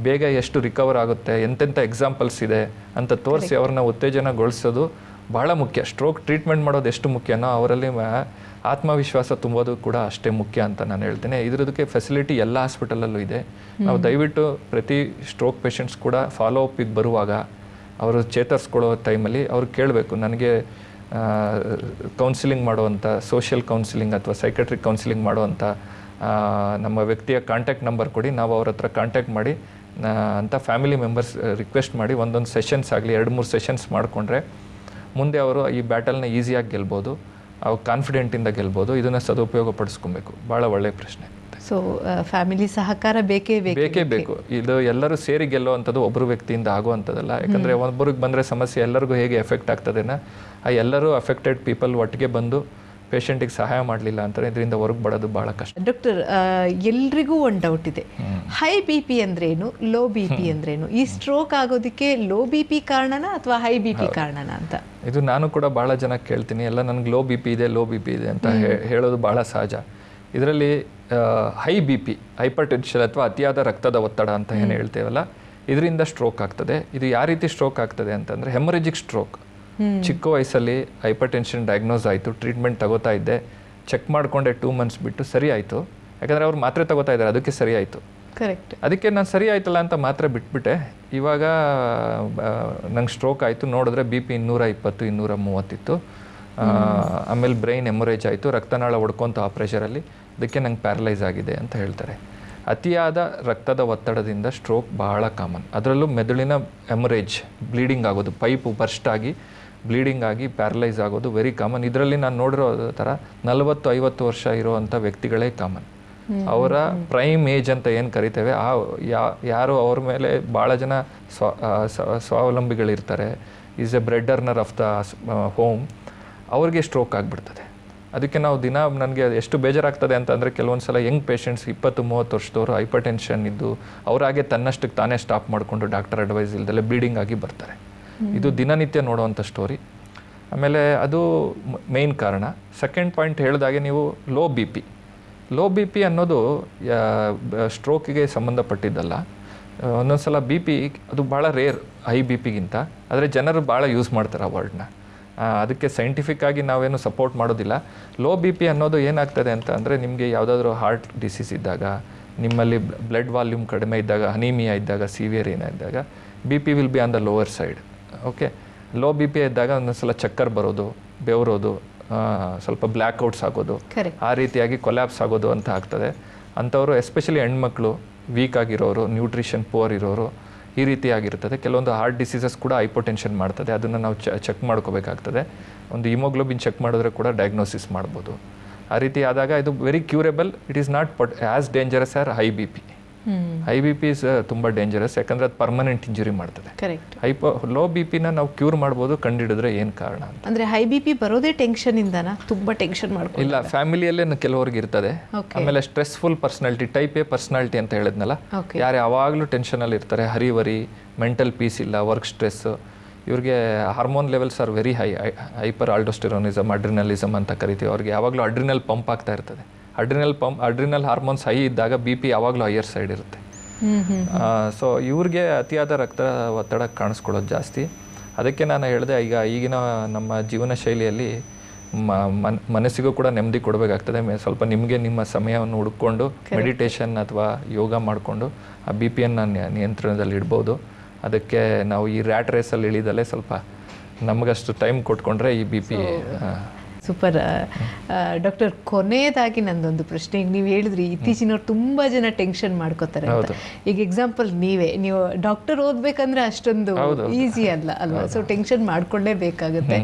S2: ಬೇಗ ಎಷ್ಟು ರಿಕವರ್ ಆಗುತ್ತೆ, ಎಂತೆಂಥ ಎಕ್ಸಾಂಪಲ್ಸ್ ಇದೆ ಅಂತ ತೋರಿಸಿ ಅವ್ರನ್ನ ಉತ್ತೇಜನಗೊಳಿಸೋದು ಭಾಳ ಮುಖ್ಯ. ಸ್ಟ್ರೋಕ್ ಟ್ರೀಟ್ಮೆಂಟ್ ಮಾಡೋದು ಎಷ್ಟು ಮುಖ್ಯನೋ ಅವರಲ್ಲಿ ಆತ್ಮವಿಶ್ವಾಸ ತುಂಬೋದು ಕೂಡ ಅಷ್ಟೇ ಮುಖ್ಯ ಅಂತ ನಾನು ಹೇಳ್ತೇನೆ. ಇದರದಕ್ಕೆ ಫೆಸಿಲಿಟಿ ಎಲ್ಲ ಹಾಸ್ಪಿಟಲಲ್ಲೂ ಇದೆ. ನಾವು ದಯವಿಟ್ಟು ಪ್ರತಿ ಸ್ಟ್ರೋಕ್ ಪೇಷಂಟ್ಸ್ ಕೂಡ ಫಾಲೋ ಅಪ್ಪಿಗೆ ಬರುವಾಗ ಅವರು ಚೇತರಿಸ್ಕೊಳ್ಳೋ ಟೈಮಲ್ಲಿ ಅವ್ರು ಕೇಳಬೇಕು, ನನಗೆ ಕೌನ್ಸಿಲಿಂಗ್ ಮಾಡುವಂಥ ಸೋಷಿಯಲ್ ಕೌನ್ಸಿಲಿಂಗ್ ಅಥವಾ ಸೈಕ್ಯಾಟ್ರಿಕ್ ಕೌನ್ಸಿಲಿಂಗ್ ಮಾಡುವಂಥ ನಮ್ಮ ವ್ಯಕ್ತಿಯ ಕಾಂಟ್ಯಾಕ್ಟ್ ನಂಬರ್ ಕೊಡಿ, ನಾವು ಅವ್ರ ಹತ್ರ ಕಾಂಟ್ಯಾಕ್ಟ್ ಮಾಡಿ ಅಂತ ಫ್ಯಾಮಿಲಿ ಮೆಂಬರ್ಸ್ ರಿಕ್ವೆಸ್ಟ್ ಮಾಡಿ ಒಂದೊಂದು ಸೆಷನ್ಸ್ ಆಗಲಿ 2-3 ಸೆಷನ್ಸ್ ಮಾಡಿಕೊಂಡ್ರೆ ಮುಂದೆ ಅವರು ಈ ಬ್ಯಾಟಲ್ನ ಈಸಿಯಾಗಿ ಗೆಲ್ಬೋದು, ಅವ್ರು ಕಾನ್ಫಿಡೆಂಟಿಂದ ಗೆಲ್ಬೋದು. ಇದನ್ನು ಸದುಪಯೋಗ ಪಡಿಸ್ಕೊಬೇಕು. ಭಾಳ ಒಳ್ಳೆಯ ಪ್ರಶ್ನೆ.
S1: ಸೊ ಫ್ಯಾಮಿಲಿ ಸಹಕಾರ ಬೇಕೇ
S2: ಬೇಕು. ಇದು ಎಲ್ಲರೂ ಸೇರಿ ಗೆಲ್ಲುವಂಥದ್ದು ಒಬ್ಬರು ವ್ಯಕ್ತಿಯಿಂದ ಆಗುವಂಥದ್ದಲ್ಲ. ಯಾಕಂದರೆ ಒಬ್ಬರಿಗೆ ಬಂದರೆ ಸಮಸ್ಯೆ ಎಲ್ಲರಿಗೂ ಹೇಗೆ ಎಫೆಕ್ಟ್ ಆಗ್ತದೆನಾ, ಆ ಎಲ್ಲರೂ ಅಫೆಕ್ಟೆಡ್ ಪೀಪಲ್ ಒಟ್ಟಿಗೆ ಬಂದು ಪೇಷಂಟಿಗೆ ಸಹಾಯ ಮಾಡಲಿಲ್ಲ ಅಂತಾರೆ ಇದರಿಂದ ಹೊರಗೆ ಬರೋದು ಭಾಳ ಕಷ್ಟ.
S1: ಡಾಕ್ಟರ್, ಎಲ್ರಿಗೂ ಒಂದು ಡೌಟ್ ಇದೆ, ಹೈ ಬಿ ಪಿ ಅಂದ್ರೇನು, ಲೋ ಬಿ ಪಿ ಅಂದ್ರೇನು? ಈ ಸ್ಟ್ರೋಕ್ ಆಗೋದಕ್ಕೆ ಲೋ ಬಿ ಪಿ ಕಾರಣನಾ ಅಥವಾ ಹೈ ಬಿ ಪಿ ಕಾರಣನಾ ಅಂತ?
S2: ಇದು ನಾನು ಕೂಡ ಭಾಳ ಜನ ಕೇಳ್ತೀನಿ. ಎಲ್ಲ ನನಗೆ ಲೋ ಬಿ ಪಿ ಇದೆ ಅಂತ ಹೇಳೋದು ಭಾಳ ಸಹಜ. ಇದರಲ್ಲಿ ಹೈ ಬಿ ಪಿ, ಹೈಪರ್ ಟೆನ್ಷನ್ ಅಥವಾ ಅತಿಯಾದ ರಕ್ತದ ಒತ್ತಡ ಅಂತ ಏನು ಹೇಳ್ತೇವಲ್ಲ, ಇದರಿಂದ ಸ್ಟ್ರೋಕ್ ಆಗ್ತದೆ. ಇದು ಯಾವ ರೀತಿ ಸ್ಟ್ರೋಕ್ ಆಗ್ತದೆ ಅಂತಂದರೆ ಹೆಮರೇಜಿಕ್ ಸ್ಟ್ರೋಕ್. ಚಿಕ್ಕ ವಯಸ್ಸಲ್ಲಿ ಹೈಪರ್ ಟೆನ್ಷನ್ ಡಯಾಗ್ನೋಸ್ ಆಯಿತು, ಟ್ರೀಟ್ಮೆಂಟ್ ತಗೋತಾ ಇದ್ದೆ, ಚೆಕ್ ಮಾಡಿಕೊಂಡೆ 2 months ಬಿಟ್ಟು ಸರಿ ಆಯಿತು. ಯಾಕಂದರೆ ಅವ್ರು ಮಾತ್ರೆ ತಗೋತಾ ಇದ್ದಾರೆ, ಅದಕ್ಕೆ ಸರಿ ಆಯಿತು.
S1: ಕರೆಕ್ಟ್. ಅದಕ್ಕೆ
S2: ನಾನು ಸರಿ ಆಯ್ತಲ್ಲ ಅಂತ ಮಾತ್ರೆ ಬಿಟ್ಬಿಟ್ಟೆ. ಇವಾಗ ನಂಗೆ ಸ್ಟ್ರೋಕ್ ಆಯಿತು, ನೋಡಿದ್ರೆ ಬಿ ಪಿ 220, 230 ಇತ್ತು. ಆಮೇಲೆ ಬ್ರೈನ್ ಹೆಮರೇಜ್ ಆಯಿತು, ರಕ್ತನಾಳ ಹೊಡ್ಕೊಂತು ಆ ಪ್ರೆಷರಲ್ಲಿ, ಅದಕ್ಕೆ ನಂಗೆ ಪ್ಯಾರಲೈಸ್ ಆಗಿದೆ ಅಂತ ಹೇಳ್ತಾರೆ. ಅತಿಯಾದ ರಕ್ತದ ಒತ್ತಡದಿಂದ ಸ್ಟ್ರೋಕ್ ಬಹಳ ಕಾಮನ್. ಅದರಲ್ಲೂ ಮೆದುಳಿನ ಹೆಮರೇಜ್, ಬ್ಲೀಡಿಂಗ್ ಆಗೋದು, ಪೈಪು ಬರ್ಸ್ಟ್ ಆಗಿ ಬ್ಲೀಡಿಂಗ್ ಆಗಿ ಪ್ಯಾರಲೈಸ್ ಆಗೋದು ವೆರಿ ಕಾಮನ್. ಇದರಲ್ಲಿ ನಾನು ನೋಡಿರೋ ಥರ 40-50 ವರ್ಷ ಇರುವಂಥ ವ್ಯಕ್ತಿಗಳೇ ಕಾಮನ್. ಅವರ ಪ್ರೈಮ್ ಏಜ್ ಅಂತ ಏನು ಕರಿತೇವೆ, ಯಾರು ಅವ್ರ ಮೇಲೆ ಭಾಳ ಜನ ಸ್ವಾವಲಂಬಿಗಳಿರ್ತಾರೆ, is a bread earner of the home, ಅವ್ರಿಗೆ ಸ್ಟ್ರೋಕ್ ಆಗಿಬಿಡ್ತದೆ. ಅದಕ್ಕೆ ನಾವು ದಿನ ನನಗೆ ಎಷ್ಟು ಬೇಜಾರಾಗ್ತದೆ ಅಂತಂದರೆ ಕೆಲವೊಂದು ಸಲ ಯಂಗ್ ಪೇಷಂಟ್ಸ್ 20-30 ವರ್ಷದವರು ಹೈಪರ್ ಟೆನ್ಷನ್ ಇದ್ದು ಅವರಾಗೆ ತನ್ನಷ್ಟಕ್ಕೆ ತಾನೇ ಸ್ಟಾಪ್ ಮಾಡಿಕೊಂಡು ಡಾಕ್ಟರ್ ಅಡ್ವೈಸ್ ಇಲ್ದಲೆ ಬ್ಲೀಡಿಂಗ್ ಆಗಿ ಬರ್ತಾರೆ. ಇದು ದಿನನಿತ್ಯ ನೋಡುವಂಥ ಸ್ಟೋರಿ. ಆಮೇಲೆ ಅದು ಮೇಯ್ನ್ ಕಾರಣ. ಸೆಕೆಂಡ್ ಪಾಯಿಂಟ್ ಹೇಳಿದಾಗೆ ನೀವು ಲೋ ಬಿ ಪಿ ಅನ್ನೋದು ಸ್ಟ್ರೋಕಿಗೆ ಸಂಬಂಧಪಟ್ಟಿದ್ದಲ್ಲ. ಒಂದೊಂದು ಸಲ ಬಿ ಪಿ ಅದು ಭಾಳ ರೇರ್ ಹೈ ಬಿ ಪಿಗಿಂತ, ಆದರೆ ಜನರು ಭಾಳ ಯೂಸ್ ಮಾಡ್ತಾರೆ ಆ ವರ್ಡ್ನ. ಅದಕ್ಕೆ ಸೈಂಟಿಫಿಕ್ಕಾಗಿ ನಾವೇನು ಸಪೋರ್ಟ್ ಮಾಡೋದಿಲ್ಲ. ಲೋ ಬಿ ಪಿ ಅನ್ನೋದು ಏನಾಗ್ತದೆ ಅಂತ ಅಂದರೆ ನಿಮಗೆ ಯಾವುದಾದ್ರೂ ಹಾರ್ಟ್ ಡಿಸೀಸ್ ಇದ್ದಾಗ, ನಿಮ್ಮಲ್ಲಿ ಬ್ಲಡ್ ವಾಲ್ಯೂಮ್ ಕಡಿಮೆ ಇದ್ದಾಗ, ಅನೀಮಿಯಾ ಇದ್ದಾಗ, ಸಿವಿಯರ್ ಏನಾದಾಗ B P will be on the lower side. Okay, low B P ಇದ್ದಾಗ ಒಂದೊಂದ್ಸಲ ಚಕ್ಕರ್ ಬರೋದು, ಬೆವರೋದು, ಸ್ವಲ್ಪ ಬ್ಲ್ಯಾಕ್ಔಟ್ಸ್ ಆಗೋದು, ಆ ರೀತಿಯಾಗಿ ಕೊಲ್ಯಾಪ್ಸ್ ಆಗೋದು ಅಂತ ಆಗ್ತದೆ. ಅಂಥವರು ಎಸ್ಪೆಷಲಿ ಹೆಣ್ಮಕ್ಳು, ವೀಕ್ ಆಗಿರೋರು, ನ್ಯೂಟ್ರಿಷನ್ ಪುವರ್ ಇರೋರು, ಈ ರೀತಿಯಾಗಿರ್ತದೆ. ಕೆಲವೊಂದು ಹಾರ್ಟ್ ಡಿಸೀಸಸ್ ಕೂಡ ಹೈಪೋಟೆನ್ಷನ್ ಮಾಡ್ತದೆ, ಅದನ್ನು ನಾವು ಚೆಕ್ ಮಾಡ್ಕೋಬೇಕಾಗ್ತದೆ. ಒಂದು ಹಿಮೋಗ್ಲೋಬಿನ್ ಚೆಕ್ ಮಾಡಿದ್ರೆ ಕೂಡ ಡಯಾಗ್ನೋಸಿಸ್ ಮಾಡ್ಬೋದು. ಆ ರೀತಿ ಆದಾಗ ಇದು very curable. It is not as dangerous are high B P. High B P is ತುಂಬ ಡೇಂಜರಸ್, ಯಾಕಂದರೆ ಅದು ಪರ್ಮನೆಂಟ್ ಇಂಜುರಿ ಮಾಡ್ತದೆ. ಲೋ ಬಿ ಪಿನ ನಾವು ಕ್ಯೂರ್ ಮಾಡ್ಬೋದು ಕಂಡಿಡಿದ್ರೆ ಏನು ಕಾರಣ ಅಂತ.
S1: ಅಂದರೆ ಹೈ ಬಿ ಪಿ ಬರೋದೇ ಟೆನ್ಷನಿಂದನಾ? ತುಂಬ ಟೆನ್ಷನ್ ಮಾಡ್ಕೊಂಡು
S2: ಇಲ್ಲ, ಫ್ಯಾಮಿಲಿಯಲ್ಲೇ ಕೆಲವ್ರಿಗೆ ಇರ್ತದೆ. ಆಮೇಲೆ stressful personality, type A personality ಅಂತ ಹೇಳಿದ್ನಲ್ಲ, ಯಾರು ಯಾವಾಗಲೂ ಟೆನ್ಷನಲ್ಲಿ ಇರ್ತಾರೆ, ಹರಿವರಿ, ಮೆಂಟಲ್ ಪೀಸ್ ಇಲ್ಲ, ವರ್ಕ್ ಸ್ಟ್ರೆಸ್, ಇವ್ರಿಗೆ hormone levels are very high. Hyper aldosteronism, adrenalism ಅಂತ ಕರಿತೀವಿ. ಅವ್ರಿಗೆ ಯಾವಾಗಲೂ ಅಡ್ರಿನಲ್ ಪಂಪ್ ಆಗ್ತಾ ಇರ್ತದೆ. ಅಡ್ರಿನಲ್ ಹಾರ್ಮೋನ್ಸ್ ಹೈ ಇದ್ದಾಗ ಬಿ ಪಿ ಯಾವಾಗಲೂ ಹೈಯರ್ ಸೈಡ್ ಇರುತ್ತೆ. ಸೊ ಇವ್ರಿಗೆ ಅತಿಯಾದ ರಕ್ತ ಒತ್ತಡ ಕಾಣಿಸ್ಕೊಳ್ಳೋದು ಜಾಸ್ತಿ. ಅದಕ್ಕೆ ನಾನು ಹೇಳಿದೆ, ಈಗಿನ ನಮ್ಮ ಜೀವನ ಶೈಲಿಯಲ್ಲಿ ಮನಸ್ಸಿಗೂ ಕೂಡ ನೆಮ್ಮದಿ ಕೊಡಬೇಕಾಗ್ತದೆ. ಸ್ವಲ್ಪ ನಿಮಗೆ ನಿಮ್ಮ ಸಮಯವನ್ನು ಹುಡ್ಕೊಂಡು ಮೆಡಿಟೇಷನ್ ಅಥವಾ ಯೋಗ ಮಾಡಿಕೊಂಡು ಆ ಬಿ ಪಿಯನ್ನು ನಿಯಂತ್ರಣದಲ್ಲಿ ಇಡ್ಬೋದು. ಅದಕ್ಕೆ ನಾವು ಈ ರ್ಯಾಟ್ ರೇಸಲ್ಲಿ ಇಳಿದಲ್ಲೇ ಸ್ವಲ್ಪ ನಮಗಷ್ಟು ಟೈಮ್ ಕೊಟ್ಕೊಂಡ್ರೆ ಈ ಬಿ ಪಿ.
S1: ಸೂಪರ್ ಡಾಕ್ಟರ್, ಕೊನೆಯದಾಗಿ ನಂದೊಂದು ಪ್ರಶ್ನೆ. ಈಗ ನೀವು ಹೇಳಿದ್ರಿ ಇತ್ತೀಚಿನವ್ರು ತುಂಬ ಜನ ಟೆನ್ಷನ್ ಮಾಡ್ಕೋತಾರೆ ಅಂತ. ಈಗ ಎಕ್ಸಾಂಪಲ್ ನೀವು ಡಾಕ್ಟರ್ ಓದ್ಬೇಕಂದ್ರೆ ಅಷ್ಟೊಂದು ಈಸಿ ಅಲ್ವಾ? So tension ಮಾಡ್ಕೊಳ್ಳೇಬೇಕಾಗುತ್ತೆ.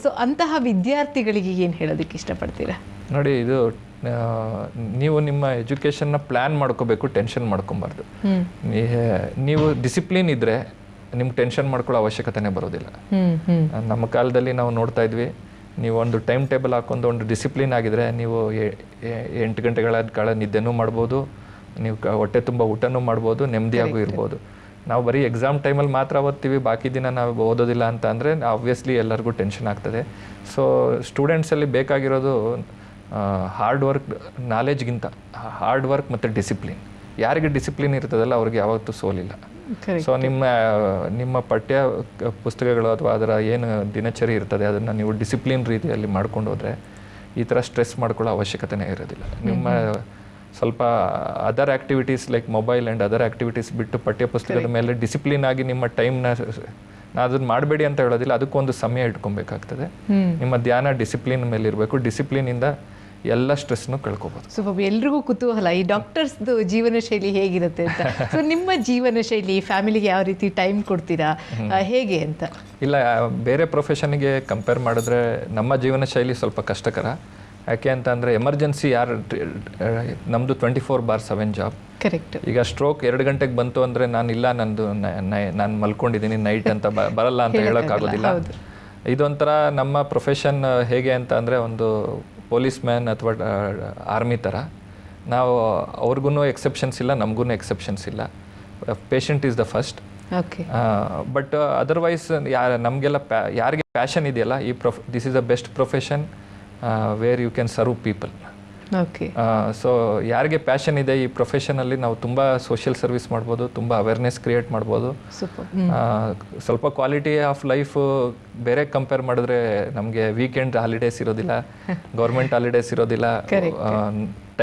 S1: ಸೊ ಅಂತಹ ವಿದ್ಯಾರ್ಥಿಗಳಿಗೆ ಏನು ಹೇಳೋದಕ್ಕೆ ಇಷ್ಟಪಡ್ತೀರಾ?
S2: ನೋಡಿ, ಇದು ನೀವು ನಿಮ್ಮ ಎಜುಕೇಷನ್ನ ಪ್ಲ್ಯಾನ್ ಮಾಡ್ಕೋಬೇಕು, ಟೆನ್ಷನ್ ಮಾಡ್ಕೊಬಾರ್ದು. ನೀವು ಡಿಸಿಪ್ಲಿನ್ ಇದ್ದರೆ ನಿಮ್ಗೆ ಟೆನ್ಷನ್ ಮಾಡ್ಕೊಳ್ಳೋ ಅವಶ್ಯಕತೆನೇ ಬರೋದಿಲ್ಲ. ನಮ್ಮ ಕಾಲದಲ್ಲಿ ನಾವು ನೋಡ್ತಾ ಇದ್ವಿ, ನೀವು ಒಂದು ಟೈಮ್ ಟೇಬಲ್ ಹಾಕೊಂಡು ಒಂದು ಡಿಸಿಪ್ಲಿನ್ ಆಗಿದ್ರೆ ನೀವು 8 ಗಂಟೆಗಳ ಕಾಲ ನಿದ್ದೆನೂ ಮಾಡ್ಬೋದು, ನೀವು ಹೊಟ್ಟೆ ತುಂಬ ಊಟನೂ ಮಾಡ್ಬೋದು, ನೆಮ್ಮದಿಯಾಗೂ ಇರ್ಬೋದು. ನಾವು ಬರೀ ಎಕ್ಸಾಮ್ ಟೈಮಲ್ಲಿ ಮಾತ್ರ ಓದ್ತೀವಿ, ಬಾಕಿ ದಿನ ನಾವು ಓದೋದಿಲ್ಲ ಅಂತ ಅಂದರೆ ಆಬ್ವಿಯಸ್ಲಿ ಎಲ್ಲರಿಗೂ ಟೆನ್ಷನ್ ಆಗ್ತದೆ. ಸೊ ಸ್ಟೂಡೆಂಟ್ಸಲ್ಲಿ ಬೇಕಾಗಿರೋದು ಹಾರ್ಡ್ ವರ್ಕ್, ನಾಲೆಜ್ಗಿಂತ ಹಾರ್ಡ್ ವರ್ಕ್ ಮತ್ತು ಡಿಸಿಪ್ಲಿನ್. ಯಾರಿಗೆ ಡಿಸಿಪ್ಲಿನ್ ಇರ್ತದಲ್ಲ ಅವ್ರಿಗೆ ಯಾವತ್ತೂ ಸೋಲಿಲ್ಲ. ಸೊ ನಿಮ್ಮ ಪಠ್ಯ ಪುಸ್ತಕಗಳು ಅಥವಾ ಅದರ ಏನು ದಿನಚರಿ ಇರ್ತದೆ ಅದನ್ನು ನೀವು ಡಿಸಿಪ್ಲಿನ್ ರೀತಿಯಲ್ಲಿ ಮಾಡ್ಕೊಂಡು ಹೋದರೆ ಈ ಥರ ಸ್ಟ್ರೆಸ್ ಮಾಡ್ಕೊಳ್ಳೋ ಅವಶ್ಯಕತೆನೇ ಇರೋದಿಲ್ಲ. ನಿಮ್ಮ ಸ್ವಲ್ಪ other activities like mobile and other activities ಬಿಟ್ಟು ಪಠ್ಯ ಪುಸ್ತಕದ ಮೇಲೆ ಡಿಸಿಪ್ಲಿನ್ ಆಗಿ ನಿಮ್ಮ ಟೈಮ್ನ, ನಾನು ಅದನ್ನು ಮಾಡಬೇಡಿ ಅಂತ ಹೇಳೋದಿಲ್ಲ, ಅದಕ್ಕೊಂದು ಸಮಯ ಇಟ್ಕೊಬೇಕಾಗ್ತದೆ. ನಿಮ್ಮ ಧ್ಯಾನ ಡಿಸಿಪ್ಲಿನ್ ಮೇಲೆ ಇರಬೇಕು. ಡಿಸಿಪ್ಲಿನಿಂದ ಎಲ್ಲ ಸ್ಟ್ರೆಸ್ನು ಕಳ್ಕೊಬೋದು.
S1: ಸೊ ಎಲ್ರಿಗೂ ಕುತೂಹಲ, ಈ ಡಾಕ್ಟರ್ಸ್ದು ಜೀವನ ಶೈಲಿ ಹೇಗಿರುತ್ತೆ ಅಂತ. ಸೊ ನಿಮ್ಮ ಜೀವನ ಶೈಲಿ, ಫ್ಯಾಮಿಲಿಗೆ ಯಾವ ರೀತಿ ಟೈಮ್ ಕೊಡ್ತೀರಾ, ಹೇಗೆ ಅಂತ?
S2: ಇಲ್ಲ, ಬೇರೆ ಪ್ರೊಫೆಷನ್ಗೆ ಕಂಪೇರ್ ಮಾಡಿದ್ರೆ ನಮ್ಮ ಜೀವನ ಶೈಲಿ ಸ್ವಲ್ಪ ಕಷ್ಟಕರ. ಯಾಕೆ ಅಂತ ಅಂದರೆ ಎಮರ್ಜೆನ್ಸಿ ನಮ್ಮದು 24/7 ಜಾಬ್.
S1: ಕರೆಕ್ಟ್.
S2: ಈಗ ಸ್ಟ್ರೋಕ್ 2 ಗಂಟೆಗೆ ಬಂತು ಅಂದರೆ ನಾನು ಮಲ್ಕೊಂಡಿದ್ದೀನಿ ನೈಟ್ ಅಂತ ಬರಲ್ಲ ಅಂತ ಹೇಳೋಕ್ಕಾಗೋದಿಲ್ಲ. ಇದೊಂಥರ ನಮ್ಮ ಪ್ರೊಫೆಷನ್ ಹೇಗೆ ಅಂತ ಅಂದರೆ ಒಂದು ಪೊಲೀಸ್ ಮ್ಯಾನ್ ಅಥವಾ ಆರ್ಮಿ ಥರ. ನಾವು ಅವ್ರಿಗೂ ಎಕ್ಸೆಪ್ಷನ್ಸ್ ಇಲ್ಲ, ನಮಗೂ ಎಕ್ಸೆಪ್ಷನ್ಸ್ ಇಲ್ಲ. Patient is the first.
S1: Okay.
S2: But otherwise ನಮಗೆಲ್ಲ ಯಾರಿಗೆ ಪ್ಯಾಷನ್ ಇದೆಯಲ್ಲ, this is the best profession where you can serve people.
S1: Okay.
S2: So ಯಾರಿಗೆ ಪ್ಯಾಷನ್ ಇದೆ ಈ ಪ್ರೊಫೆಷನಲ್ಲಿ ನಾವು ತುಂಬ ಸೋಷಿಯಲ್ ಸರ್ವಿಸ್ ಮಾಡ್ಬೋದು, ತುಂಬ ಅವೇರ್ನೆಸ್ ಕ್ರಿಯೇಟ್ ಮಾಡ್ಬೋದು. ಸ್ವಲ್ಪ ಕ್ವಾಲಿಟಿ ಆಫ್ ಲೈಫ್ ಬೇರೆ ಕಂಪೇರ್ ಮಾಡಿದ್ರೆ ನಮಗೆ ವೀಕೆಂಡ್ ಹಾಲಿಡೇಸ್ ಇರೋದಿಲ್ಲ, ಗೌರ್ಮೆಂಟ್ ಹಾಲಿಡೇಸ್ ಇರೋದಿಲ್ಲ,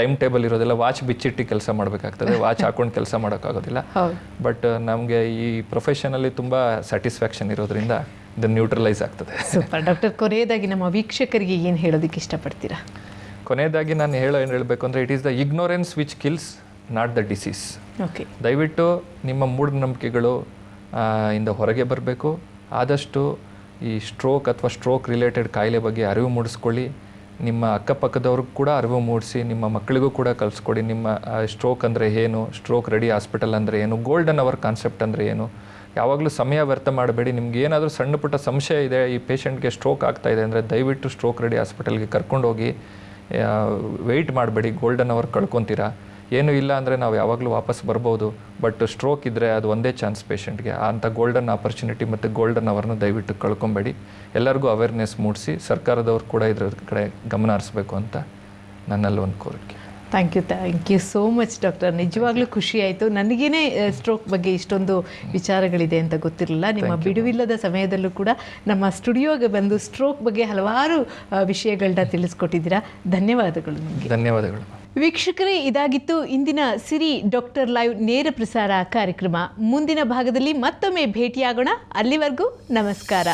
S2: ಟೈಮ್ ಟೇಬಲ್ ಇರೋದಿಲ್ಲ, ವಾಚ್ ಬಿಚ್ಚಿಟ್ಟು ಕೆಲಸ ಮಾಡಬೇಕಾಗ್ತದೆ, ವಾಚ್ ಹಾಕೊಂಡು ಕೆಲಸ ಮಾಡೋಕ್ಕಾಗೋದಿಲ್ಲ. ಬಟ್ ನಮಗೆ ಈ ಪ್ರೊಫೆಷನಲ್ಲಿ ತುಂಬ ಸ್ಯಾಟಿಸ್ಫ್ಯಾಕ್ಷನ್ ಇರೋದ್ರಿಂದ ಇದು ನ್ಯೂಟ್ರಲೈಸ್ ಆಗ್ತದೆ.
S1: ಸೂಪರ್ ಡಾಕ್ಟರ್, ಕೊನೆಯದಾಗಿ ನಮ್ಮ ವೀಕ್ಷಕರಿಗೆ ಏನು ಹೇಳೋದಕ್ಕೆ ಇಷ್ಟಪಡ್ತೀರಾ?
S2: ಕೊನೆಯದಾಗಿ ನಾನು ಏನು ಹೇಳಬೇಕು ಅಂದರೆ, it is the ignorance which kills, not the disease.
S1: Okay.
S2: ದಯವಿಟ್ಟು ನಿಮ್ಮ ಮೂಢನಂಬಿಕೆಗಳು ಇಂದ ಹೊರಗೆ ಬರಬೇಕು. ಆದಷ್ಟು ಈ ಸ್ಟ್ರೋಕ್ ಅಥವಾ ಸ್ಟ್ರೋಕ್ ರಿಲೇಟೆಡ್ ಕಾಯಿಲೆ ಬಗ್ಗೆ ಅರಿವು ಮೂಡಿಸ್ಕೊಳ್ಳಿ. ನಿಮ್ಮ ಅಕ್ಕಪಕ್ಕದವ್ರಿಗೆ ಕೂಡ ಅರಿವು ಮೂಡಿಸಿ, ನಿಮ್ಮ ಮಕ್ಕಳಿಗೂ ಕೂಡ ಕಲಿಸ್ಕೊಡಿ. ನಿಮ್ಮ ಸ್ಟ್ರೋಕ್ ಅಂದರೆ ಏನು, ಸ್ಟ್ರೋಕ್ ರೆಡಿ ಹಾಸ್ಪಿಟಲ್ ಅಂದರೆ ಏನು, ಗೋಲ್ಡನ್ ಅವರ್ ಕಾನ್ಸೆಪ್ಟ್ ಅಂದರೆ ಏನು. ಯಾವಾಗಲೂ ಸಮಯ ವ್ಯರ್ಥ ಮಾಡಬೇಡಿ. ನಿಮ್ಗೆ ಏನಾದರೂ ಸಣ್ಣ ಪುಟ್ಟ ಸಂಶಯ ಇದೆ, ಈ ಪೇಷಂಟ್ಗೆ ಸ್ಟ್ರೋಕ್ ಆಗ್ತಾ ಇದೆ ಅಂದರೆ ದಯವಿಟ್ಟು ಸ್ಟ್ರೋಕ್ ರೆಡಿ ಹಾಸ್ಪಿಟಲ್ಗೆ ಕರ್ಕೊಂಡೋಗಿ. ವೆಯ್ಟ್ ಮಾಡಬೇಡಿ, ಗೋಲ್ಡನ್ ಅವರ್ ಕಳ್ಕೊತೀರಾ. ಏನೂ ಇಲ್ಲ ಅಂದರೆ ನಾವು ಯಾವಾಗಲೂ ವಾಪಸ್ ಬರ್ಬೋದು. ಬಟ್ ಸ್ಟ್ರೋಕ್ ಇದ್ದರೆ ಅದು ಒಂದೇ ಚಾನ್ಸ್ ಪೇಷಂಟ್ಗೆ. ಅಂಥ ಗೋಲ್ಡನ್ ಆಪರ್ಚುನಿಟಿ ಮತ್ತು ಗೋಲ್ಡನ್ ಅವರ್ನ ದಯವಿಟ್ಟು ಕಳ್ಕೊಬೇಡಿ. ಎಲ್ಲರಿಗೂ ಅವೇರ್ನೆಸ್ ಮೂಡಿಸಿ, ಸರ್ಕಾರದವ್ರು ಕೂಡ ಇದ್ರ ಕಡೆ ಗಮನ ಹರಿಸ್ಬೇಕು ಅಂತ ನನ್ನಲ್ಲಿ ಒಂದು ಕೋರಿಕೆ.
S1: Thank you so much doctor. ನಿಜವಾಗ್ಲೂ ಖುಷಿ ಆಯಿತು. ನನಗೇನೆ ಸ್ಟ್ರೋಕ್ ಬಗ್ಗೆ ಇಷ್ಟೊಂದು ವಿಚಾರಗಳಿದೆ ಅಂತ ಗೊತ್ತಿರಲಿಲ್ಲ. ನಿಮ್ಮ ಬಿಡುವಿಲ್ಲದ ಸಮಯದಲ್ಲೂ ಕೂಡ ನಮ್ಮ ಸ್ಟುಡಿಯೋಗೆ ಬಂದು ಸ್ಟ್ರೋಕ್ ಬಗ್ಗೆ ಹಲವಾರು ವಿಷಯಗಳನ್ನ ತಿಳಿಸ್ಕೊಟ್ಟಿದ್ದೀರಾ. ಧನ್ಯವಾದಗಳು ನಿಮಗೆ.
S2: ಧನ್ಯವಾದಗಳು.
S1: ವೀಕ್ಷಕರೇ, ಇದಾಗಿತ್ತು ಇಂದಿನ ಸಿರಿ ಡಾಕ್ಟರ್ ಲೈವ್ ನೇರ ಪ್ರಸಾರ ಕಾರ್ಯಕ್ರಮ. ಮುಂದಿನ ಭಾಗದಲ್ಲಿ ಮತ್ತೊಮ್ಮೆ ಭೇಟಿಯಾಗೋಣ. ಅಲ್ಲಿವರೆಗೂ ನಮಸ್ಕಾರ.